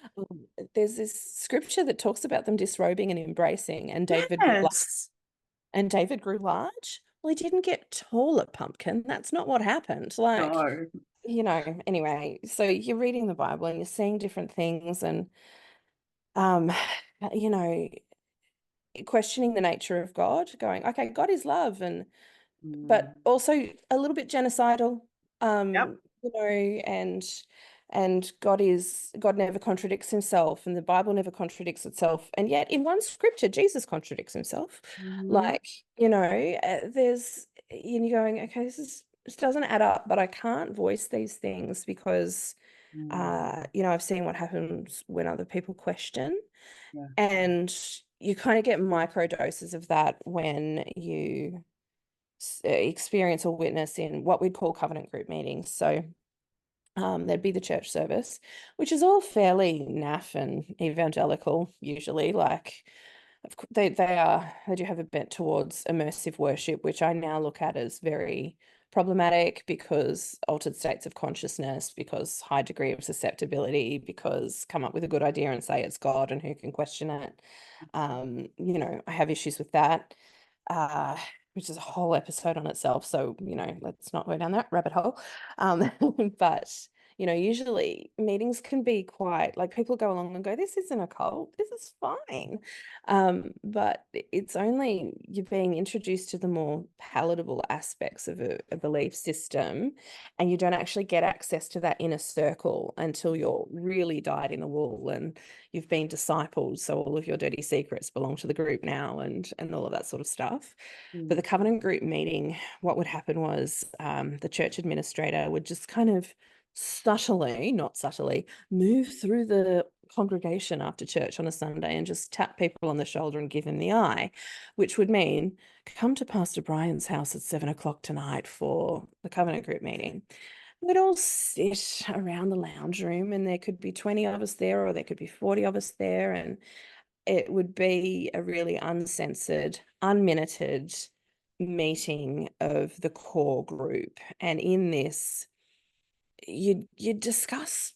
There's this scripture that talks about them disrobing and embracing, and Yes. David grew large. Well, he didn't get taller, pumpkin. That's not what happened. Like, No. anyway, so you're reading the Bible and you're seeing different things, and um, you know, questioning the nature of God, going, okay, God is love, but also a little bit genocidal, Yep. and God never contradicts himself, and the Bible never contradicts itself, and yet in one scripture Jesus contradicts himself. Like, there's, you're going, okay, this doesn't add up, but I can't voice these things because I've seen what happens when other people question. Yeah. And you kind of get micro doses of that when you experience or witness in what we'd call covenant group meetings. So there'd be the church service, which is all fairly naff and evangelical usually. Like, they do have a bent towards immersive worship, which I now look at as very problematic because altered states of consciousness, because high degree of susceptibility, because come up with a good idea and say it's God and who can question it. I have issues with that, which is a whole episode on itself. So, let's not go down that rabbit hole. But Usually meetings can be quite like people go along and go, this isn't a cult, this is fine. But it's only you're being introduced to the more palatable aspects of a belief system, and you don't actually get access to that inner circle until you're really dyed in the wool and you've been discipled. So all of your dirty secrets belong to the group now, and all of that sort of stuff. But the covenant group meeting, what would happen was the church administrator would just kind of not subtly, move through the congregation after church on a Sunday and just tap people on the shoulder and give them the eye, which would mean come to Pastor Brian's house at 7 o'clock tonight for the covenant group meeting. We'd all sit around the lounge room, and there could be 20 of us there, or there could be 40 of us there, and it would be a really uncensored, unminuted meeting of the core group. And in this, you'd discuss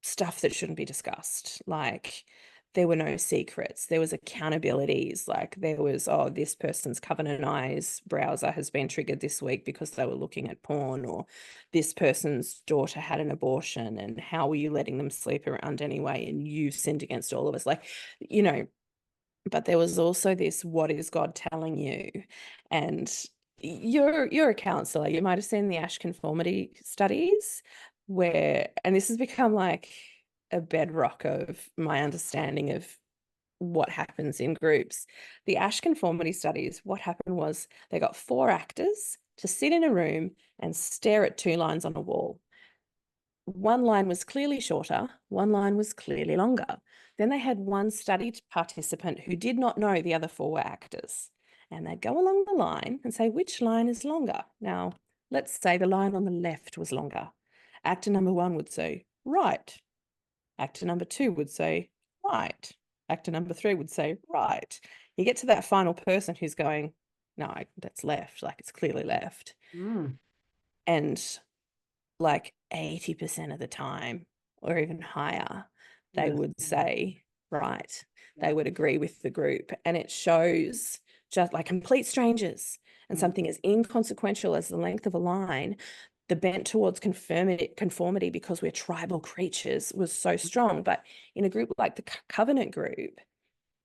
stuff that shouldn't be discussed. Like, there were no secrets. There was accountabilities. Like, there was, oh, this person's Covenant Eyes browser has been triggered this week because they were looking at porn, or this person's daughter had an abortion, and how were you letting them sleep around anyway? And you sinned against all of us. Like, but there was also this, what is God telling you? And you're a counselor. You might have seen the Ash conformity studies and this has become like a bedrock of my understanding of what happens in groups. The Ash conformity studies, what happened was they got 4 actors to sit in a room and stare at 2 lines on a wall. One line was clearly shorter, one line was clearly longer. Then they had one studied participant who did not know the other 4 were actors. And they'd go along the line and say, which line is longer? Now, let's say the line on the left was longer. Actor number 1 would say, right. Actor number 2 would say, right. Actor number 3 would say, right. You get to that final person who's going, no, that's left. Like, it's clearly left. And like 80% of the time, or even higher, they would say, right. They would agree with the group. And it shows, just like complete strangers, and something as inconsequential as the length of a line, the bent towards conformity because we're tribal creatures was so strong. But in a group like the covenant group,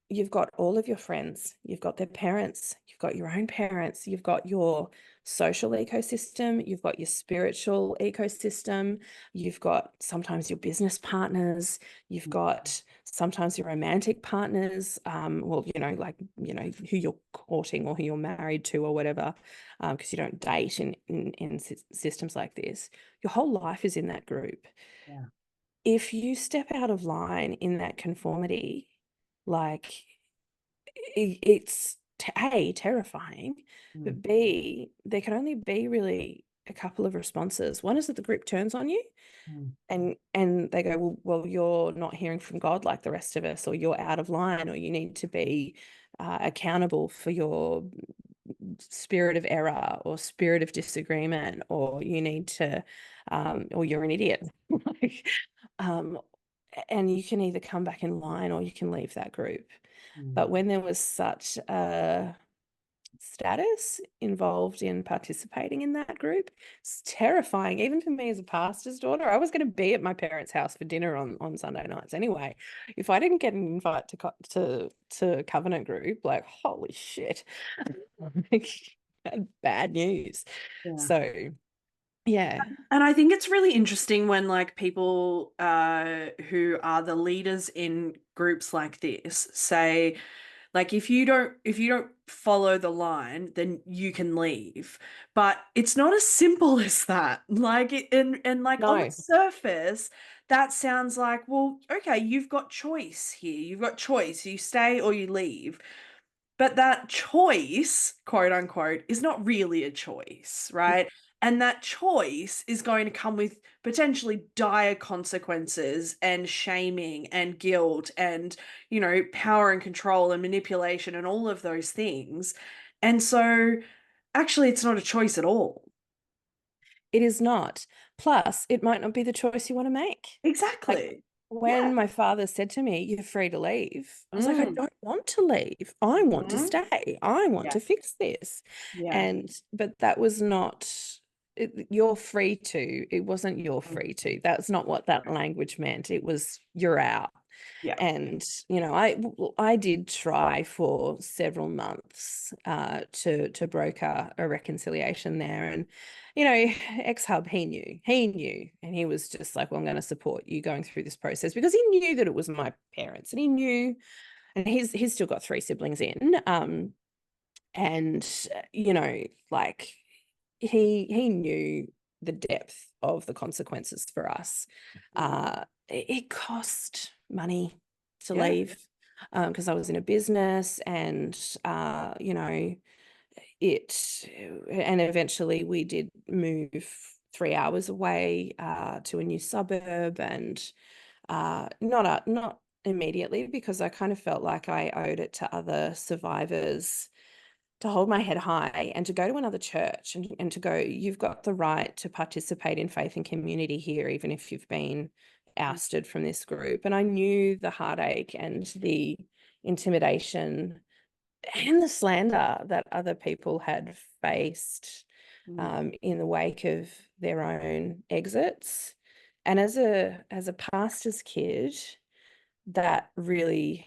you've got all of your friends, you've got their parents, you've got your own parents, you've got your social ecosystem, you've got your spiritual ecosystem, you've got sometimes your business partners, you've got sometimes your romantic partners, who you're courting or who you're married to or whatever, because you don't date in systems like this. Your whole life is in that group. Yeah. If you step out of line in that conformity, like, it's A, terrifying, but B, there can only be really a couple of responses. One is that the group turns on you and they go, well, you're not hearing from God like the rest of us, or you're out of line, or you need to be accountable for your spirit of error or spirit of disagreement, or you need to, or you're an idiot. And you can either come back in line or you can leave that group. But when there was such a status involved in participating in that group, it's terrifying. Even for me as a pastor's daughter, I was going to be at my parents' house for dinner on Sunday nights anyway. If I didn't get an invite to covenant group, like, holy shit, bad news. So yeah. And I think it's really interesting when like people who are the leaders in groups like this say, like, if you don't follow the line, then you can leave. But it's not as simple as that. Like, and like on the surface, that sounds like, well, okay, you've got choice here. You've got choice. You stay or you leave. But that choice, quote unquote, is not really a choice, right? And that choice is going to come with potentially dire consequences and shaming and guilt and, power and control and manipulation and all of those things. And so actually, it's not a choice at all. It is not. Plus, it might not be the choice you want to make. Exactly. Like, when my father said to me, you're free to leave, I was like, I don't want to leave. I want to stay. I want to fix this. Yeah. But that was not you're free to. It wasn't you're free to. That's not what that language meant. It was you're out. Yeah. And, you know, I did try for several months to broker a reconciliation there. And, you know, ex-hub, he knew. And he was just like, well, I'm going to support you going through this process, because he knew that it was my parents, and he knew, and he's still got 3 siblings in. And, you know, like he knew the depth of the consequences for us. It cost money to leave, because I was in a business, and you know, and eventually we did move 3 hours away to a new suburb, and not immediately, because I kind of felt like I owed it to other survivors to hold my head high and to go to another church, and to go, you've got the right to participate in faith and community here, even if you've been ousted from this group. And I knew the heartache and the intimidation and the slander that other people had faced in the wake of their own exits. And as a pastor's kid, that really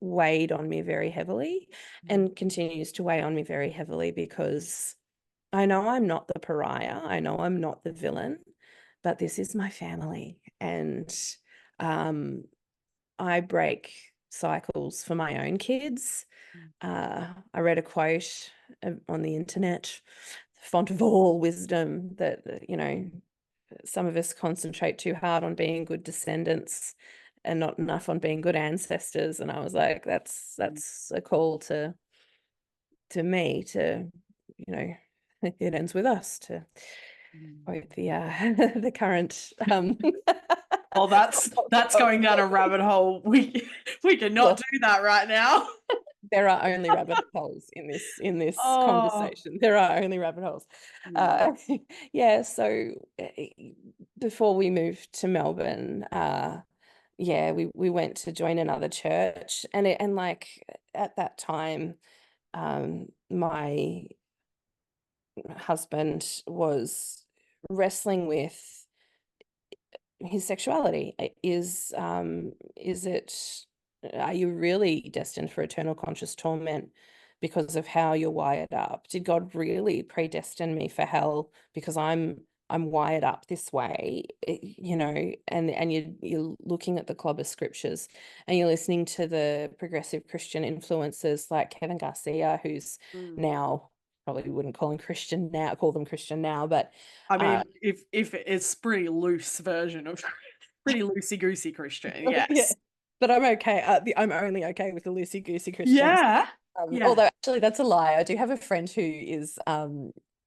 weighed on me very heavily, and continues to weigh on me very heavily, because I know I'm not the pariah. I know I'm not the villain, but this is my family. And I break cycles for my own kids. I read a quote on the internet, font of all wisdom, that, you know, some of us concentrate too hard on being good descendants and not enough on being good ancestors. And I was like, that's a call to me to, you know, it ends with us, to quote the the current Oh, that's going down a rabbit hole. We cannot do that right now. There are only rabbit holes in this Oh. conversation. There are only rabbit holes. Yeah, so before we moved to Melbourne, yeah, we went to join another church, and like at that time, my husband was wrestling with his sexuality. Are you really destined for eternal conscious torment because of how you're wired up? Did God really predestine me for hell because I'm wired up this way? You know, and you're looking at the club of scriptures, and you're listening to the progressive Christian influencers like Kevin Garcia, who's now, probably wouldn't call them Christian now, but I mean, if it's pretty loose version of pretty loosey-goosey Christian, yes. Yeah, but I'm okay. I'm only okay with the loosey-goosey Christians. Yeah. Although actually that's a lie. I do have a friend who is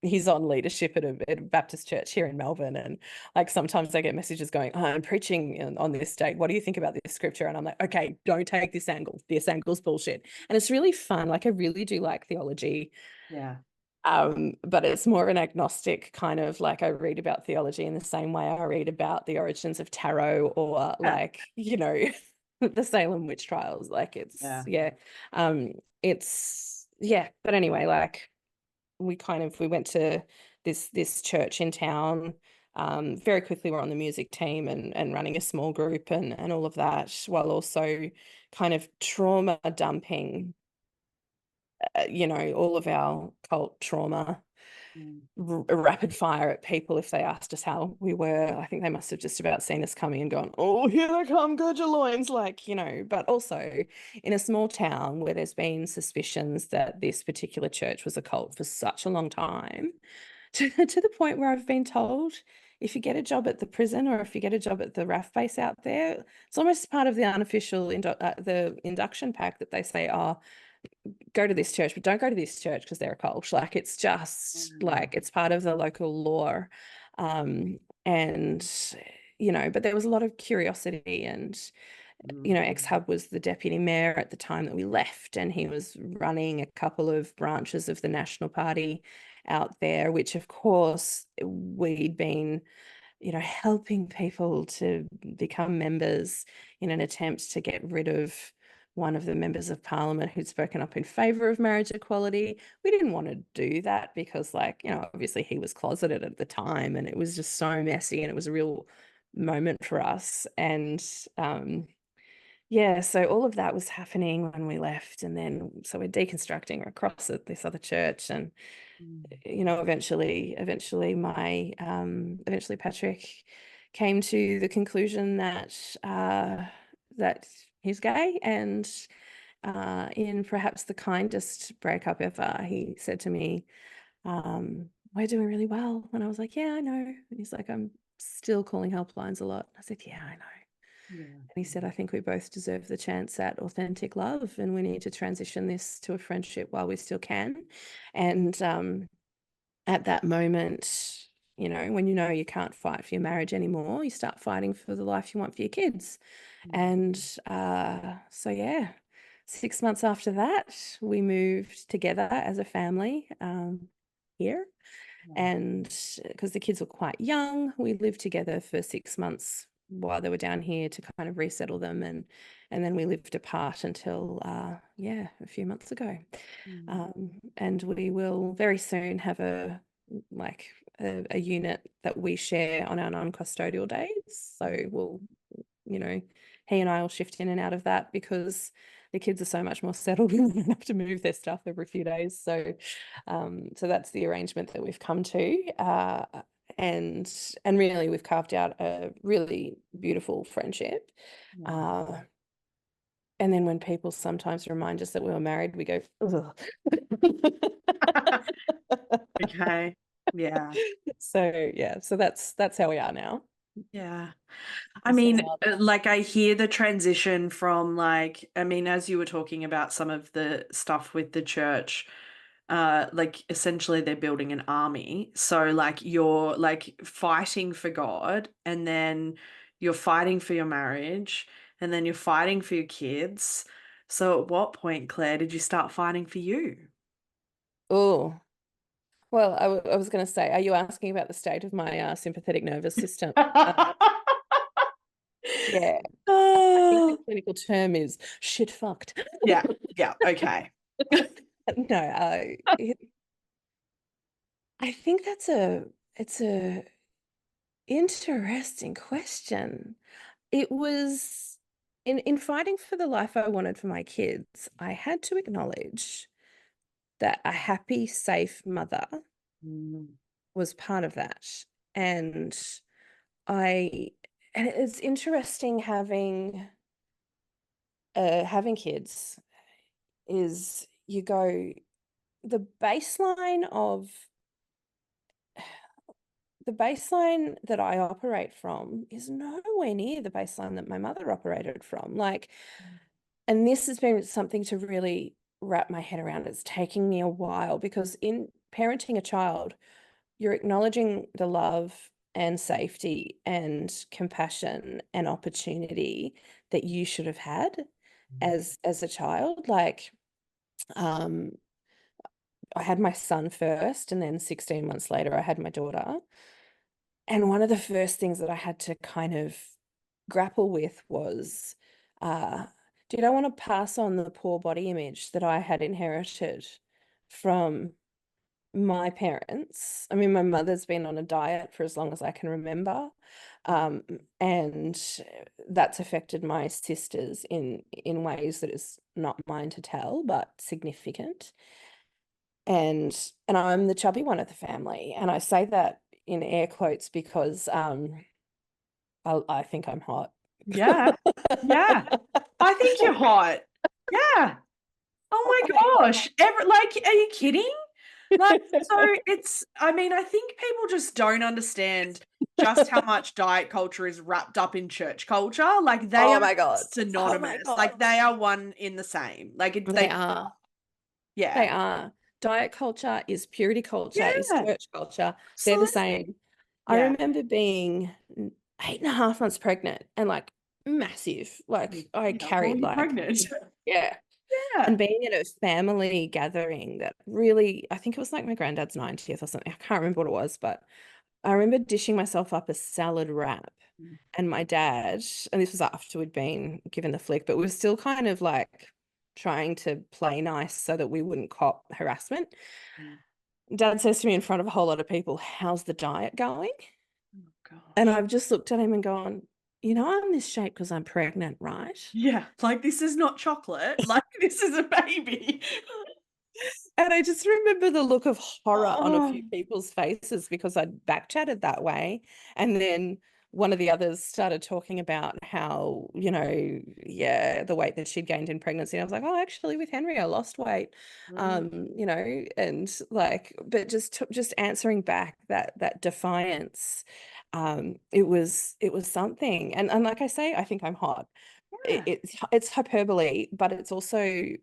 he's on leadership at a Baptist church here in Melbourne, and like sometimes I get messages going, oh, I'm preaching on this date, what do you think about this scripture? And I'm like, okay, don't take this angle. This angle's bullshit. And it's really fun. Like, I really do like theology. Yeah. But it's more of an agnostic kind of, like, I read about theology in the same way I read about the origins of tarot, or like, you know, the Salem witch trials. Like, it's but anyway, like we went to this church in town. Very quickly we're on the music team and running a small group and all of that, while also kind of trauma dumping, you know, all of our cult trauma rapid fire at people if they asked us how we were. I think they must have just about seen us coming and gone, oh, here they come, gird your loins, like, you know. But also in a small town where there's been suspicions that this particular church was a cult for such a long time, to the point where I've been told, if you get a job at the prison or if you get a job at the RAF base out there, it's almost part of the unofficial the induction pack that they say, oh, go to this church, but don't go to this church because they're a cult. Like, it's just like, it's part of the local law. And, you know, but there was a lot of curiosity, and, you know, ex-hub was the deputy mayor at the time that we left, and he was running a couple of branches of the National Party out there, which of course we'd been, you know, helping people to become members in an attempt to get rid of one of the members of parliament who'd spoken up in favour of marriage equality. We didn't want to do that because, like, you know, obviously he was closeted at the time and it was just so messy, and it was a real moment for us. And yeah, so all of that was happening when we left, and then so we're deconstructing across at this other church, and you know, eventually Patrick came to the conclusion that that he's gay, and in perhaps the kindest breakup ever, he said to me, "We're doing really well," and I was like, "Yeah, I know." And he's like, "I'm still calling helplines a lot." I said, "Yeah, I know." Yeah. And he said, "I think we both deserve the chance at authentic love, and we need to transition this to a friendship while we still can." And at that moment, you know you can't fight for your marriage anymore, you start fighting for the life you want for your kids. And so, yeah, 6 months after that, we moved together as a family here. And because the kids were quite young, we lived together for 6 months while they were down here to kind of resettle them, and then we lived apart until a few months ago. And we will very soon have a unit that we share on our non-custodial days. So we'll, you know, he and I will shift in and out of that because the kids are so much more settled. We don't have to move their stuff every few days. So so that's the arrangement that we've come to. And really we've carved out a really beautiful friendship. And then when people sometimes remind us that we were married, we go, ugh. Okay. Yeah. So yeah, so that's how we are now. Yeah. I mean, like, I hear the transition from, like, I mean, as you were talking about some of the stuff with the church, like, essentially they're building an army. So, like, you're, like, fighting for God, and then you're fighting for your marriage, and then you're fighting for your kids. So at what point, Claire, did you start fighting for you? Oh, well, I was going to say, are you asking about the state of my sympathetic nervous system? Yeah, I think the clinical term is shit fucked. Yeah, yeah, okay. No, I think it's a interesting question. It was in fighting for the life I wanted for my kids, I had to acknowledge that a happy, safe mother was part of that. And it's interesting having kids is you go, the baseline that I operate from is nowhere near the baseline that my mother operated from. Like, and this has been something to really wrap my head around. It's taking me a while because in parenting a child, you're acknowledging the love and safety and compassion and opportunity that you should have had as a child. Like, I had my son first, and then 16 months later, I had my daughter. And one of the first things that I had to kind of grapple with was, did I want to pass on the poor body image that I had inherited from my parents? I mean, my mother's been on a diet for as long as I can remember. And that's affected my sisters in ways that is not mine to tell, but significant. And I'm the chubby one of the family. And I say that in air quotes because I think I'm hot. Yeah. Yeah. I think you're hot. Yeah. Oh my gosh. Like, are you kidding? Like, so it's, I mean, I think people just don't understand just how much diet culture is wrapped up in church culture. Like, they Oh are my God. synonymous. Oh my Like, God. they are one in the same. Like, They are. Yeah. They are. Diet culture is purity culture, is Yeah. church culture. They're the Absolutely. same. I Yeah. remember being 8.5 months pregnant and like massive. Like I Yeah, carried well, you're like, pregnant. yeah. Yeah. And being at a family gathering that really, I think it was like my granddad's 90th or something. I can't remember what it was, but I remember dishing myself up a salad wrap, and my dad, and this was after we'd been given the flick, but we were still kind of like trying to play nice so that we wouldn't cop harassment. Dad says to me in front of a whole lot of people, "How's the diet going?" Oh, gosh. And I've just looked at him and gone, "You know, I'm this shape because I'm pregnant, right?" Yeah, like this is not chocolate. Like this is a baby. And I just remember the look of horror on a few Oh. people's faces because I'd back chatted that way. And then one of the others started talking about how, you know, yeah, the weight that she'd gained in pregnancy. And I was like, oh, actually, with Henry, I lost weight, you know, and like, but just answering back that defiance, it was something. And like I say, I think I'm hot. Yeah. It's hyperbole, but it's also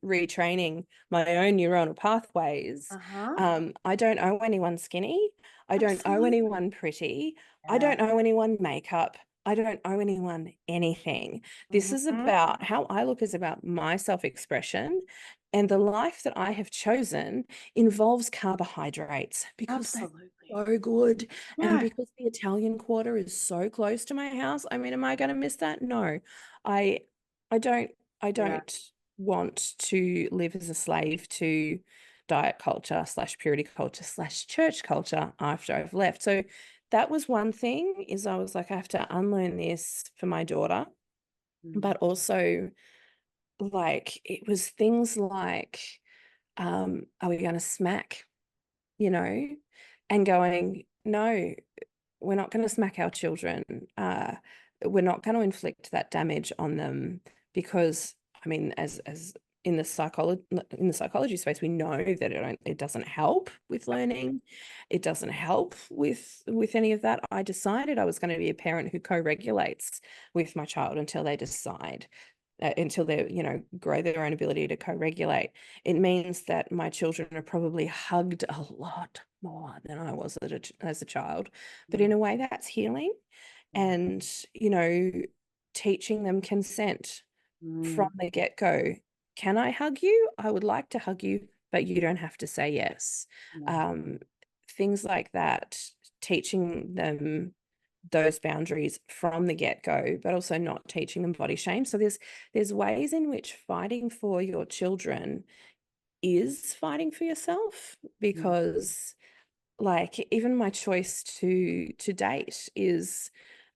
retraining my own neuronal pathways. Uh-huh. I don't owe anyone skinny. I don't owe anyone pretty. I don't owe anyone makeup. I don't owe anyone anything. This is about how I look is about my self-expression, and the life that I have chosen involves carbohydrates because they're so good. And Yeah. because the Italian Quarter is so close to my house, I mean, am I going to miss that? No. I I don't want to live as a slave to diet culture / purity culture / church culture after I've left. So that was one thing, is I was like, I have to unlearn this for my daughter, but also like it was things like, are we going to smack, you know, and going, no, we're not going to smack our children. We're not going to inflict that damage on them because, I mean, as in the psychology space, we know that it doesn't help with learning. It doesn't help with any of that. I decided I was going to be a parent who co-regulates with my child until they decide. Until they, you know, grow their own ability to co-regulate. It means that my children are probably hugged a lot more than I was as a child, but in a way that's healing. And, you know, teaching them consent from the get-go. Can I hug you? I would like to hug you, but you don't have to say yes. Things like that, teaching them those boundaries from the get-go, but also not teaching them body shame. So there's ways in which fighting for your children is fighting for yourself, because like even my choice to date is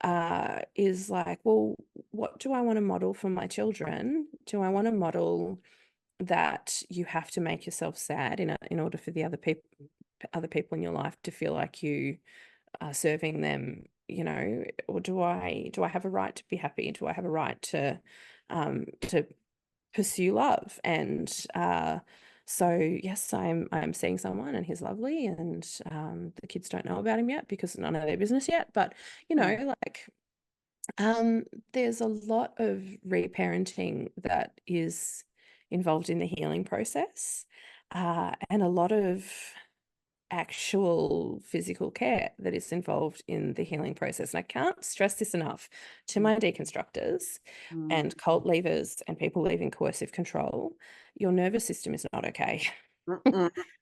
like, well, what do I want to model for my children? Do I want to model that you have to make yourself sad in order for the other people in your life to feel like you are serving them, you know, or do I have a right to be happy? Do I have a right to pursue love? And so yes, I'm seeing someone and he's lovely, and the kids don't know about him yet because none of their business yet, but you know, like there's a lot of reparenting that is involved in the healing process, and a lot of actual physical care that is involved in the healing process. And I can't stress this enough to my deconstructors and cult leavers and people leaving coercive control. Your nervous system is not okay.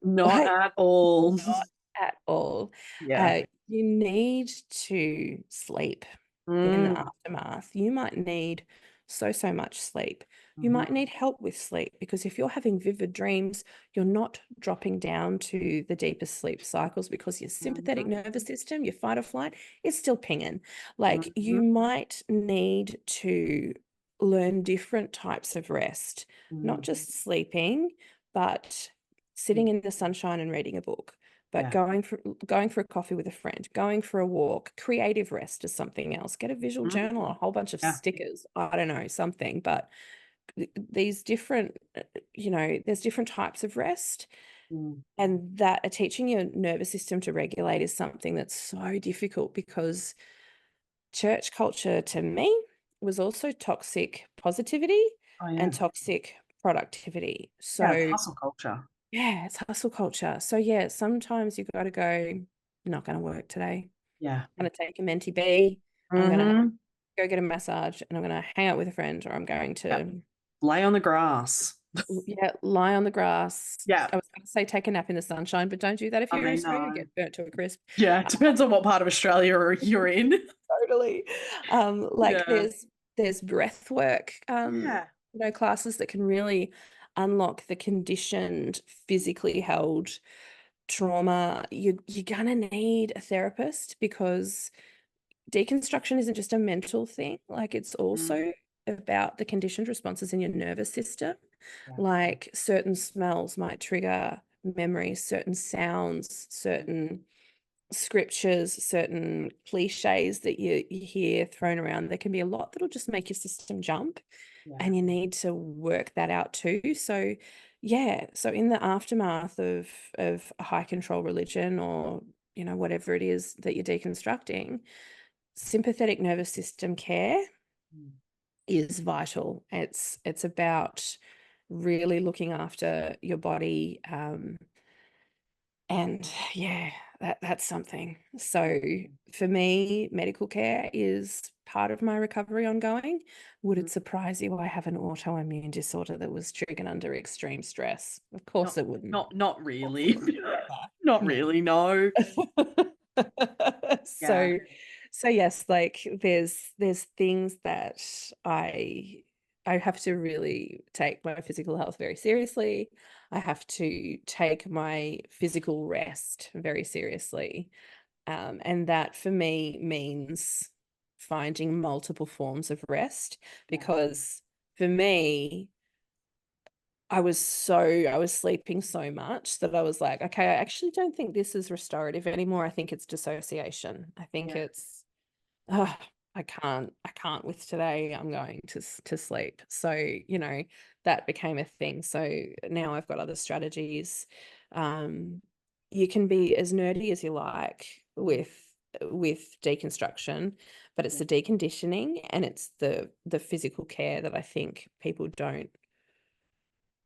Not at all. Not at all. Yeah. You need to sleep in the aftermath. You might need so much sleep. You might need help with sleep, because if you're having vivid dreams, you're not dropping down to the deepest sleep cycles because your sympathetic nervous system, your fight or flight, is still pinging. Like you might need to learn different types of rest, not just sleeping, but sitting in the sunshine and reading a book, but going for a coffee with a friend, going for a walk. Creative rest is something else. Get a visual journal, a whole bunch of stickers, I don't know, something. But these different, you know, there's different types of rest, and that teaching your nervous system to regulate is something that's so difficult, because church culture to me was also toxic positivity and toxic productivity. So it's hustle culture. yeah, it's hustle culture. So yeah, sometimes you've got to go, not going to work today. Yeah. I'm going to take a Menti B. I'm going to go get a massage, and I'm going to hang out with a friend, or I'm going to lay on the grass. Yeah, lie on the grass. Yeah. I was going to say take a nap in the sunshine, but don't do that if I you're in mean, Australia. no. Get burnt to a crisp. Yeah, it depends on what part of Australia you're in. Totally. Like Yeah. there's breath work, Yeah. classes that can really unlock the conditioned, physically held trauma. You're gonna need a therapist because deconstruction isn't just a mental thing. Like it's also about the conditioned responses in your nervous system. Yeah. Like certain smells might trigger memories, certain sounds, certain scriptures, certain cliches that you hear thrown around. There can be a lot that'll just make your system jump, and you need to work that out too. So yeah, so in the aftermath of a high control religion, or whatever it is that you're deconstructing, sympathetic nervous system care is vital. It's about really looking after your body, and yeah, that's something. So for me, medical care is part of my recovery ongoing. Would it surprise you I have an autoimmune disorder that was triggered under extreme stress? Of course it wouldn't. Not really. Not really, no. So so yes, like there's things that I have to really take my physical health very seriously. I have to take my physical rest very seriously. And that for me means finding multiple forms of rest, because for me, I was sleeping so much that I was like, okay, I actually don't think this is restorative anymore. I think it's dissociation. I think it's, I can't with today. I'm going to sleep. So, that became a thing. So now I've got other strategies. You can be as nerdy as you like with deconstruction, but it's the deconditioning and it's the physical care that I think people don't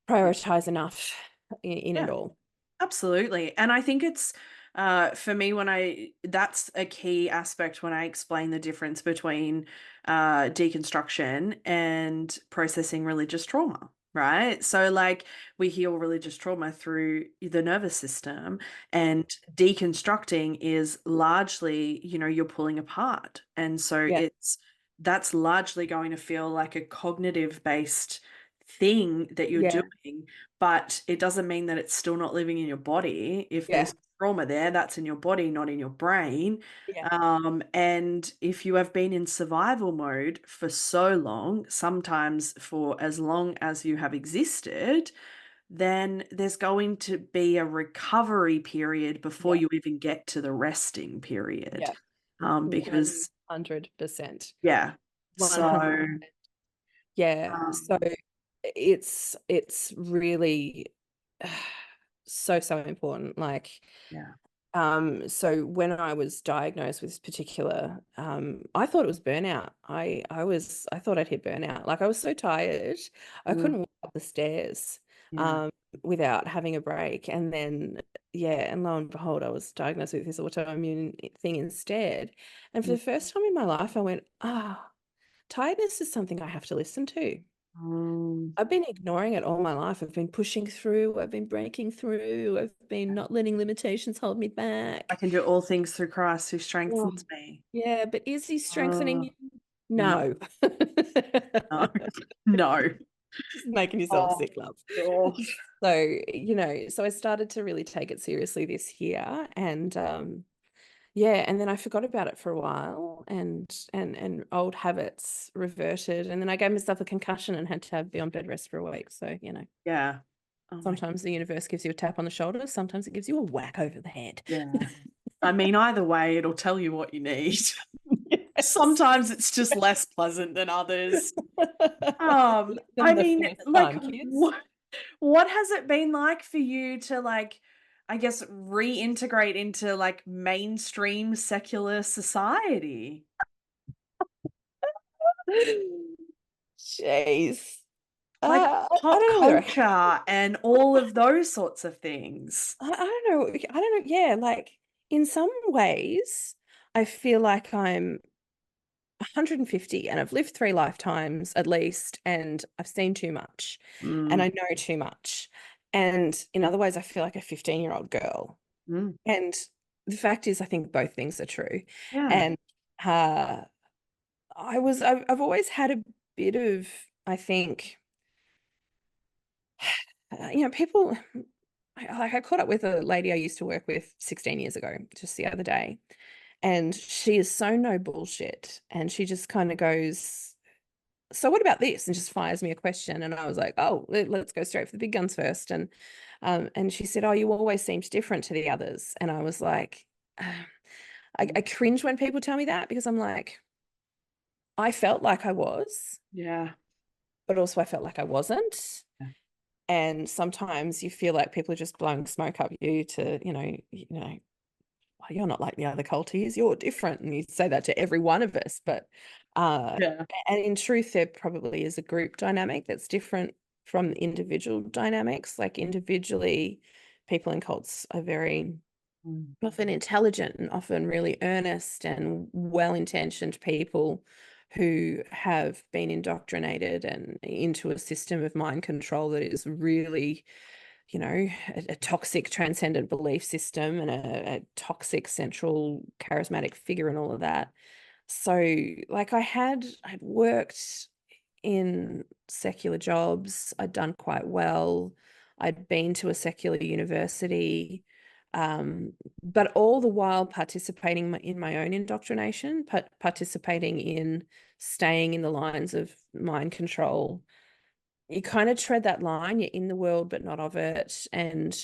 prioritize enough in it all. Absolutely. And I think it's for me, that's a key aspect when I explain the difference between deconstruction and processing religious trauma, right? So like we heal religious trauma through the nervous system, and deconstructing is largely, you're pulling apart. And so that's largely going to feel like a cognitive based thing that you're doing, but it doesn't mean that it's still not living in your body. If there's trauma there, that's in your body, not in your brain. And if you have been in survival mode for so long, sometimes for as long as you have existed, then there's going to be a recovery period before you even get to the resting period. Because 100%. yeah. 100%. So so it's really so important. Like so when I was diagnosed with this particular, I thought it was burnout. I thought I'd hit burnout. Like I was so tired, I couldn't walk up the stairs without having a break. And then and lo and behold, I was diagnosed with this autoimmune thing instead. And for the first time in my life, I went, tiredness is something I have to listen to. I've been ignoring it all my life. I've been pushing through. I've been breaking through. I've been not letting limitations hold me back. I can do all things through Christ who strengthens me. Yeah, but is he strengthening you? No. No. No. Just making yourself sick, love. So, so I started to really take it seriously this year, and and then I forgot about it for a while, and old habits reverted, and then I gave myself a concussion and had to be on bed rest for a week. So, sometimes the universe gives you a tap on the shoulder, sometimes it gives you a whack over the head. I mean, either way, it'll tell you what you need. Sometimes it's just less pleasant than others. I mean, like, what has it been like for you to, like, I guess, reintegrate into like mainstream secular society? Jeez. Like pop I culture and all of those sorts of things. I don't know. I don't know. Yeah, like in some ways, I feel like I'm 150 and I've lived 3 lifetimes at least, and I've seen too much and I know too much. And in other ways, I feel like a 15-year-old girl. And the fact is, I think both things are true. Yeah. And I've always had a bit of, I think, people, I caught up with a lady I used to work with 16 years ago, just the other day. And she is so no bullshit. And she just kind of goes, so what about this? And just fires me a question. And I was like, oh, let's go straight for the big guns first. And she said, oh, you always seemed different to the others. And I was like, I cringe when people tell me that, because I'm like, I felt like I was. Yeah. But also I felt like I wasn't. Yeah. And sometimes you feel like people are just blowing smoke up you to, well, you're not like the other culties, you're different. And you say that to every one of us. But Yeah. and in truth, there probably is a group dynamic that's different from individual dynamics. Like individually, people in cults are very often intelligent and often really earnest and well-intentioned people who have been indoctrinated and into a system of mind control that is really, a toxic transcendent belief system and a toxic central charismatic figure and all of that. So like I'd worked in secular jobs, I'd done quite well, I'd been to a secular university, but all the while participating in my own indoctrination, participating in staying in the lines of mind control. You kind of tread that line. You're in the world, but not of it. And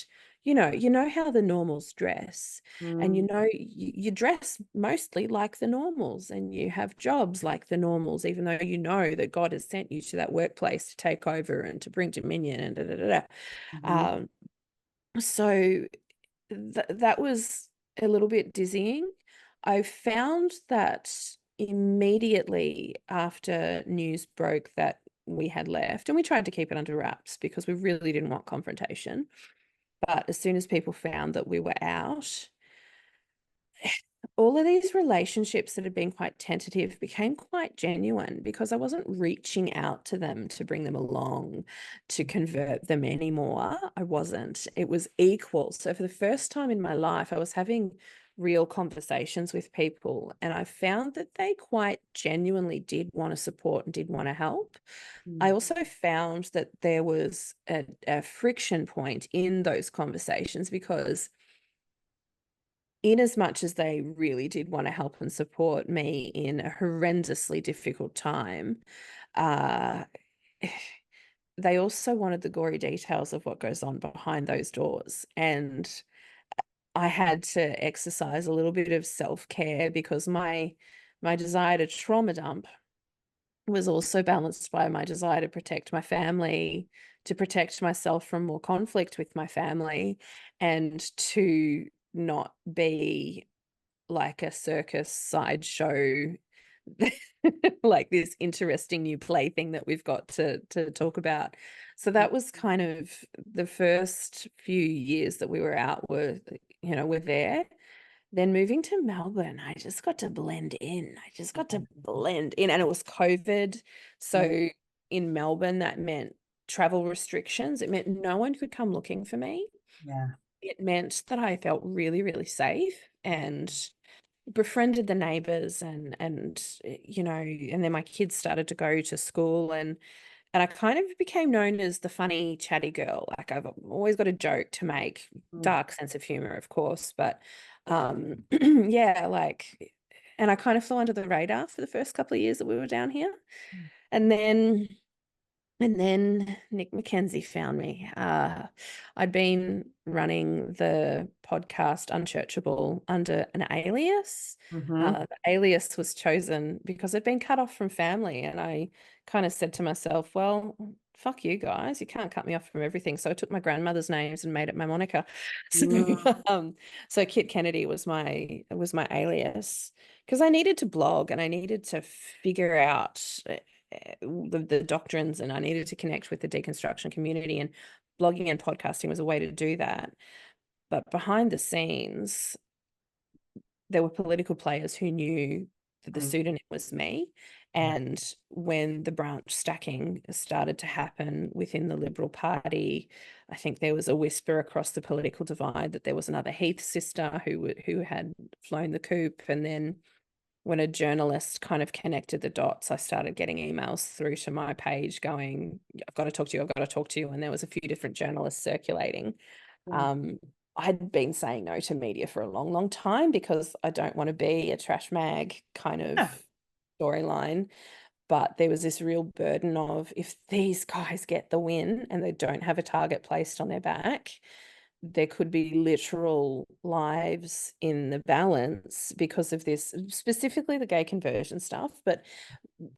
you know how the normals dress, and you dress mostly like the normals, and you have jobs like the normals, even though you know that God has sent you to that workplace to take over and to bring dominion and da da da da. So that was a little bit dizzying. I found that immediately after news broke that we had left, and we tried to keep it under wraps because we really didn't want confrontation. But as soon as people found that we were out, all of these relationships that had been quite tentative became quite genuine, because I wasn't reaching out to them to bring them along, to convert them anymore. I wasn't. It was equal. So for the first time in my life, I was having real conversations with people, and I found that they quite genuinely did want to support and did want to help. I also found that there was a friction point in those conversations, because in as much as they really did want to help and support me in a horrendously difficult time, they also wanted the gory details of what goes on behind those doors. And I had to exercise a little bit of self-care, because my desire to trauma dump was also balanced by my desire to protect my family, to protect myself from more conflict with my family, and to not be like a circus sideshow, like this interesting new plaything that we've got to talk about. So that was kind of the first few years that we were out, were there. Then moving to Melbourne, I just got to blend in. And it was COVID. So in Melbourne, that meant travel restrictions. It meant no one could come looking for me. Yeah. It meant that I felt really, really safe and befriended the neighbors, and and then my kids started to go to school, and I kind of became known as the funny chatty girl. Like I've always got a joke to make, dark sense of humor, of course, but yeah, like, and I kind of flew under the radar for the first couple of years that we were down here. And then Nick Mackenzie found me. I'd been running the podcast Unchurchable under an alias. The alias was chosen because I'd been cut off from family, and I kind of said to myself, well, fuck you guys, you can't cut me off from everything. So I took my grandmother's names and made it my moniker. So Kit Kennedy was my alias, because I needed to blog and I needed to figure out the doctrines, and I needed to connect with the deconstruction community, and blogging and podcasting was a way to do that. But behind the scenes, there were political players who knew the pseudonym was me. And when the branch stacking started to happen within the Liberal Party, I think there was a whisper across the political divide that there was another Heath sister who had flown the coop. And then when a journalist kind of connected the dots, I started getting emails through to my page going, I've got to talk to you, I've got to talk to you. And there was a few different journalists circulating. I had been saying no to media for a long, long time because I don't want to be a trash mag kind of storyline. But there was this real burden of, if these guys get the win and they don't have a target placed on their back, there could be literal lives in the balance because of this, specifically the gay conversion stuff. But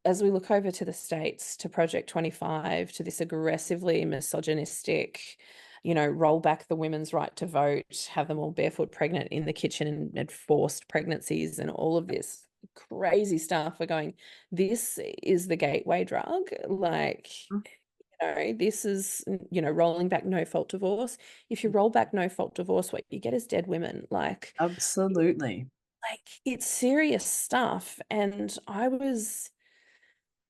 as we look over to the States, to Project 25, to this aggressively misogynistic, roll back the women's right to vote, have them all barefoot pregnant in the kitchen and forced pregnancies and all of this crazy stuff, we're going, this is the gateway drug. Like, this is, rolling back no fault divorce. If you roll back no fault divorce, what you get is dead women. Like, Absolutely. like it's serious stuff. And I was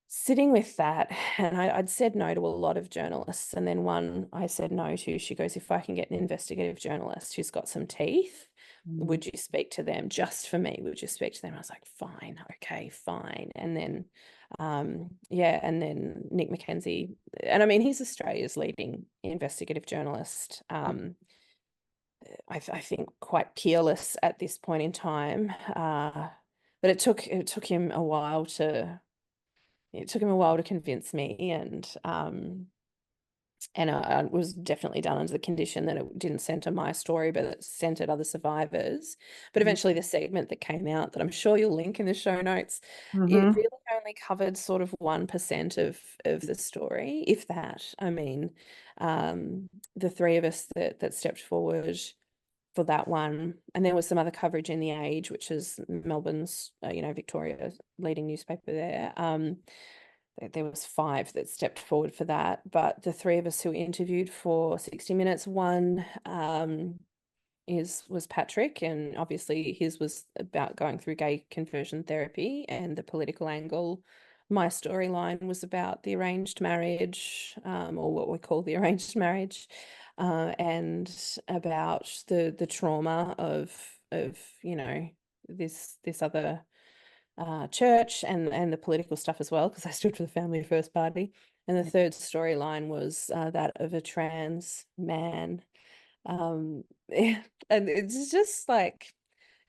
sitting with that, and I'd said no to a lot of journalists. And then one I said no to, she goes, if I can get an investigative journalist who's got some teeth, would you speak to them just for me? Would you speak to them? I was like, fine, okay, fine. And then, and then Nick Mackenzie, and I mean, he's Australia's leading investigative journalist. I think quite peerless at this point in time. But it took him a while to convince me, and I was definitely done under the condition that it didn't center my story, but it centered other survivors. But eventually the segment that came out, that I'm sure you'll link in the show notes, it really only covered sort of 1% of the story, if that. I mean, the three of us that stepped forward for that one, and there was some other coverage in The Age, which is Melbourne's, Victoria's leading newspaper there. There was 5 that stepped forward for that, but the 3 of us who interviewed for 60 Minutes, one was Patrick, and obviously his was about going through gay conversion therapy and the political angle. My storyline was about the arranged marriage, or what we call the arranged marriage, and about the trauma of this other church and the political stuff as well, because I stood for the Family First Party. And the third storyline was that of a trans man. And it's just like,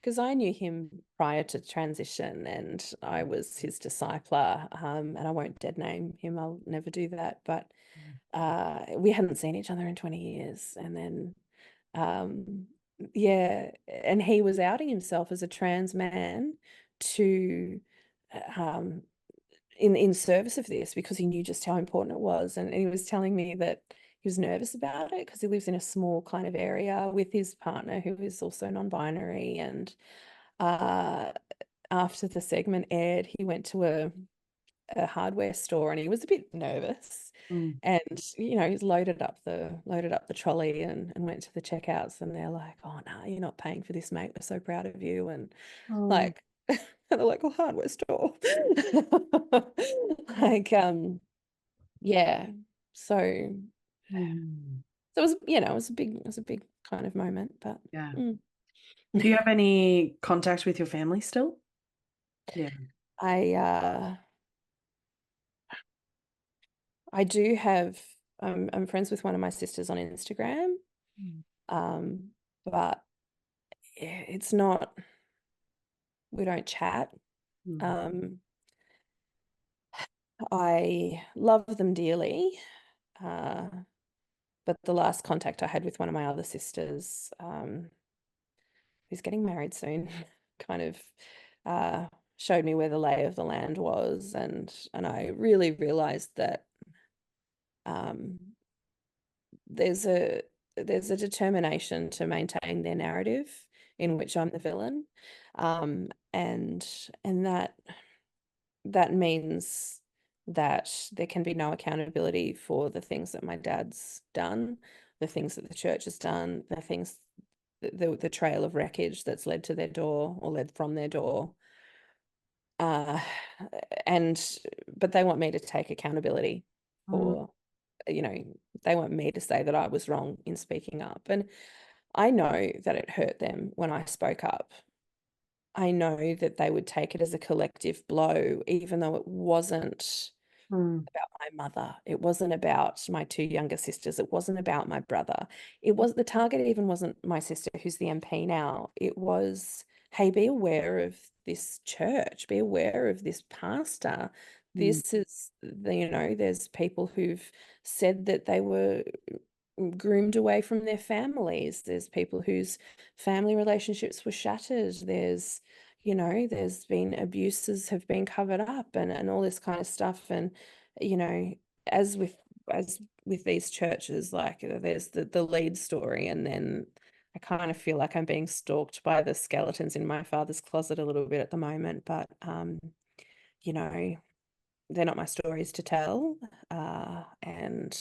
because I knew him prior to transition and I was his discipler, and I won't dead name him, I'll never do that, but we hadn't seen each other in 20 years. And then and he was outing himself as a trans man to in service of this, because he knew just how important it was. And he was telling me that he was nervous about it because he lives in a small kind of area with his partner who is also non-binary. And after the segment aired, he went to a hardware store and he was a bit nervous. And he's loaded up the trolley and went to the checkouts, and they're like, oh no, you're not paying for this, mate, we're so proud of you. And like at the local hardware store. Like so it was, it was a big kind of moment. But do you have any contact with your family still? I do have, I'm friends with one of my sisters on Instagram, but it's not, we don't chat. I love them dearly, but the last contact I had with one of my other sisters, who's getting married soon, kind of showed me where the lay of the land was, and I really realized that there's a determination to maintain their narrative in which I'm the villain, and that means that there can be no accountability for the things that my dad's done, the things that the church has done, the trail of wreckage that's led to their door or led from their door. uh, but they want me to take accountability for, you know, they want me to say that I was wrong in speaking up. And I know that it hurt them when I spoke up. I know that they would take it as a collective blow, even though it wasn't about my mother. It wasn't about my two younger sisters. It wasn't about my brother. It was the target even wasn't my sister, who's the MP now. It was, hey, be aware of this church, be aware of this pastor. This is there's people who've said that they were groomed away from their families. There's people whose family relationships were shattered. There's been abuses have been covered up and all this kind of stuff. And, as with these churches, like there's the lead story, and then I kind of feel like I'm being stalked by the skeletons in my father's closet a little bit at the moment. But, they're not my stories to tell. And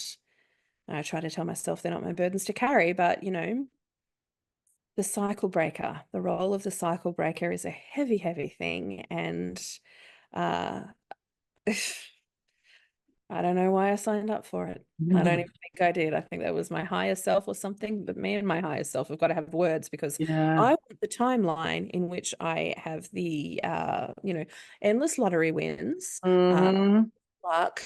I try to tell myself they're not my burdens to carry, but the cycle breaker, the role of the cycle breaker is a heavy, heavy thing. And uh, I don't know why I signed up for it. I don't even think I did. I think that was my higher self or something, but me and my higher self have got to have words, because I want the timeline in which I have the, endless lottery wins, luck,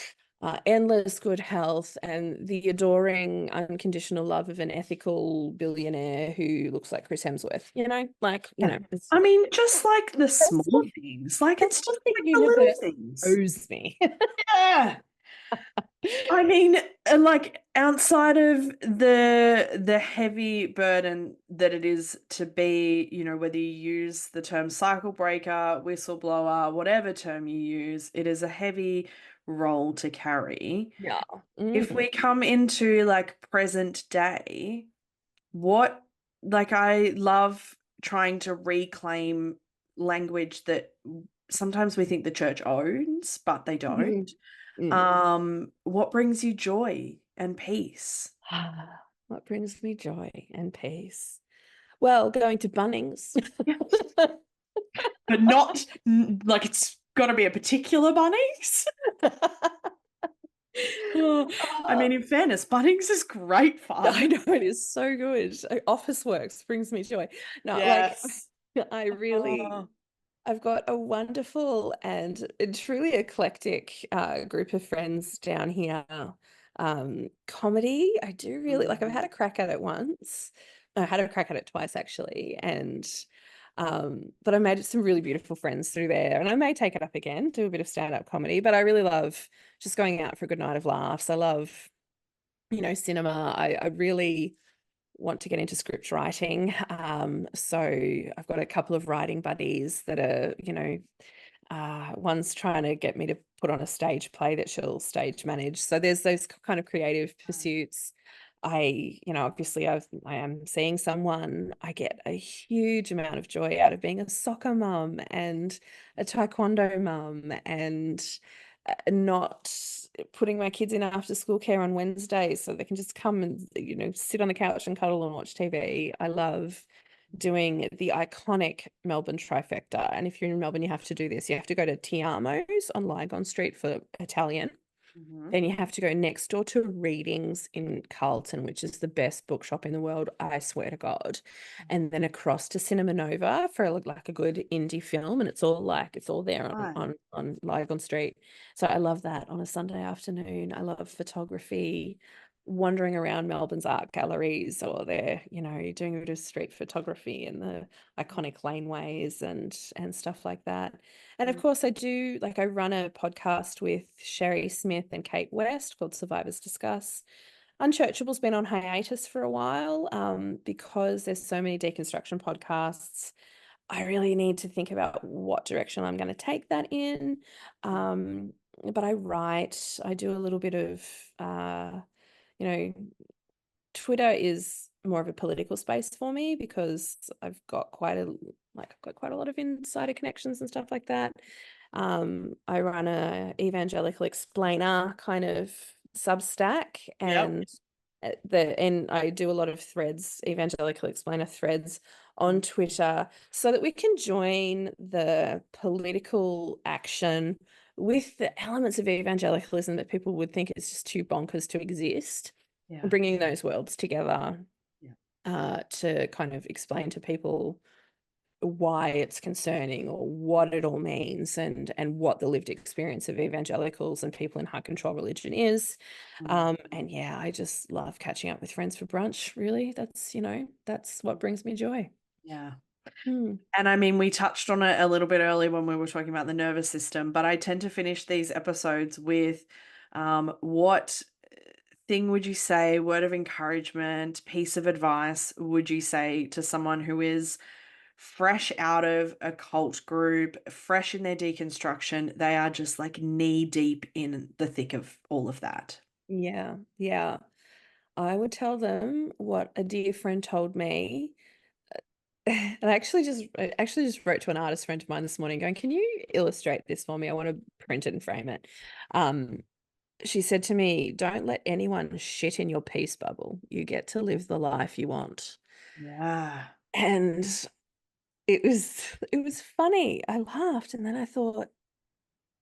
endless good health, and the adoring unconditional love of an ethical billionaire who looks like Chris Hemsworth. It's, I mean, just like the small what- things, like that's it's what just the like the little universe things. owes me. Yeah. I mean, like outside of the heavy burden that it is to be, whether you use the term cycle breaker, whistleblower, whatever term you use, it is a heavy role to carry. Yeah. If we come into like present day, I love trying to reclaim language that sometimes we think the church owns, but they don't. What brings you joy and peace? What brings me joy and peace? Well, going to Bunnings. But not like it's got to be a particular Bunnings. I mean, in fairness, Bunnings is great fun. I know, it is so good. Officeworks brings me joy. No, Yes. I really, I've got a wonderful and truly eclectic group of friends down here. Comedy, I do really like. I've had a crack at it once. I had a crack at it twice actually, and but I made some really beautiful friends through there, and I may take it up again, do a bit of stand-up comedy. But I really love just going out for a good night of laughs. I love, cinema. I really want to get into script writing. So I've got a couple of writing buddies that are, one's trying to get me to put on a stage play that she'll stage manage. So there's those kind of creative pursuits. Obviously I am seeing someone. I get a huge amount of joy out of being a soccer mum and a taekwondo mum, and not putting my kids in after school care on Wednesdays so they can just come and sit on the couch and cuddle and watch TV. I love doing the iconic Melbourne trifecta, and if you're in Melbourne you have to do this. You have to go to Tiamo's on Lygon Street for Italian. Then you have to go next door to Readings in Carlton, which is the best bookshop in the world, I swear to God. And then across to Cinema Nova for like a good indie film, and it's all there on Lygon Street. So I love that on a Sunday afternoon. I love photography, wandering around Melbourne's art galleries, or they're doing a bit of street photography in the iconic laneways and stuff like that. And of course, I run a podcast with Sherry Smith and Kate West called Survivors Discuss. Unchurchable's been on hiatus for a while because there's so many deconstruction podcasts. I really need to think about what direction I'm going to take that in. But I write, I do a little bit of, Twitter is more of a political space for me because I've got quite a lot of insider connections and stuff like that. I run a evangelical explainer kind of Substack, and I do a lot of threads, evangelical explainer threads on Twitter so that we can join the political action with the elements of evangelicalism that people would think it's just too bonkers to exist, Yeah. bringing those worlds together Yeah. to kind of explain to people why it's concerning or what it all means and what the lived experience of evangelicals and people in high control religion is. And yeah, I just love catching up with friends for brunch, really. That's, that's what brings me joy. Yeah. Hmm. And I mean, we touched on it a little bit earlier when we were talking about the nervous system, but I tend to finish these episodes with what thing would you say, word of encouragement, piece of advice would you say to someone who is fresh out of a cult group, fresh in their deconstruction? They are just like knee deep in the thick of all of that. Yeah. Yeah. I would tell them what a dear friend told me. And I actually just wrote to an artist friend of mine this morning going, can you illustrate this for me? I want to print it and frame it. She said to me, don't let anyone shit in your peace bubble. You get to live the life you want. Yeah. And it was funny. I laughed and then I thought,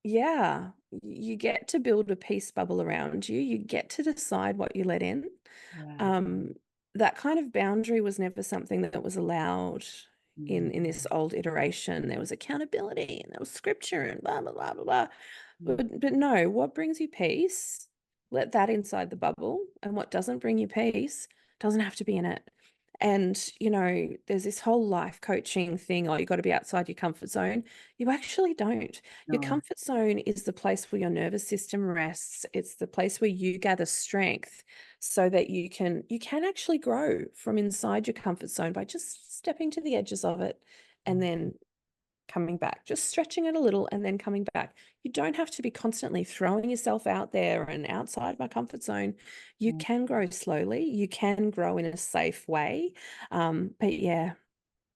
yeah, you get to build a peace bubble around you. You get to decide what you let in. Yeah. That kind of boundary was never something that was allowed in this old iteration. There was accountability and there was scripture and blah, blah, blah, blah, blah. But no, what brings you peace, let that inside the bubble. And what doesn't bring you peace doesn't have to be in it. And, there's this whole life coaching thing, oh, you got to be outside your comfort zone. You actually don't. Your No. comfort zone is the place where your nervous system rests. It's the place where you gather strength so that you can actually grow from inside your comfort zone by just stepping to the edges of it and then coming back, just stretching it a little and then coming back. You don't have to be constantly throwing yourself out there and outside my comfort zone. You can grow slowly. You can grow in a safe way. But yeah,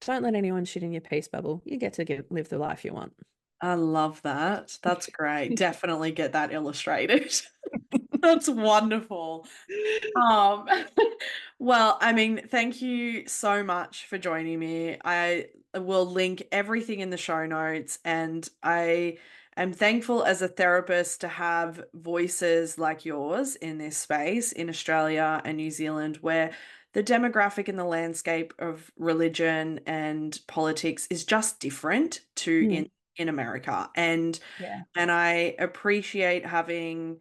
don't let anyone shit in your peace bubble. You get to live the life you want. I love that. That's great. Definitely get that illustrated. That's wonderful. Um, well, I mean, thank you so much for joining me. I will link everything in the show notes, and I am thankful as a therapist to have voices like yours in this space in Australia and New Zealand, where the demographic and the landscape of religion and politics is just different to in America. And Yeah. I appreciate having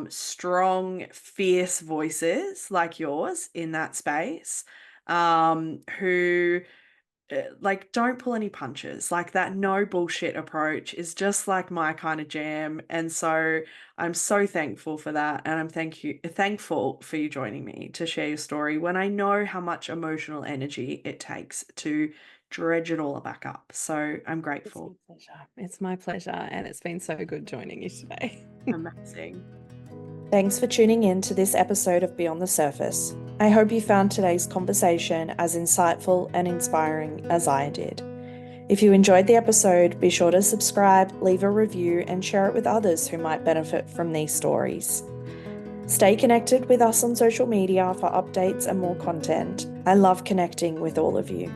strong, fierce voices like yours in that space, who like don't pull any punches. Like that no bullshit approach is just like my kind of jam. And so I'm so thankful for that. And I'm thankful for you joining me to share your story when I know how much emotional energy it takes to dredge it all back up. So I'm grateful. It's my pleasure. And it's been so good joining you today. Amazing. Thanks for tuning in to this episode of Beyond the Surface. I hope you found today's conversation as insightful and inspiring as I did. If you enjoyed the episode, be sure to subscribe, leave a review, and share it with others who might benefit from these stories. Stay connected with us on social media for updates and more content. I love connecting with all of you.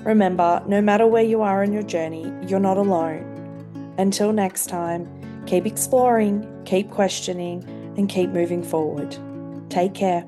Remember, no matter where you are in your journey, you're not alone. Until next time, keep exploring, keep questioning, and keep moving forward. Take care.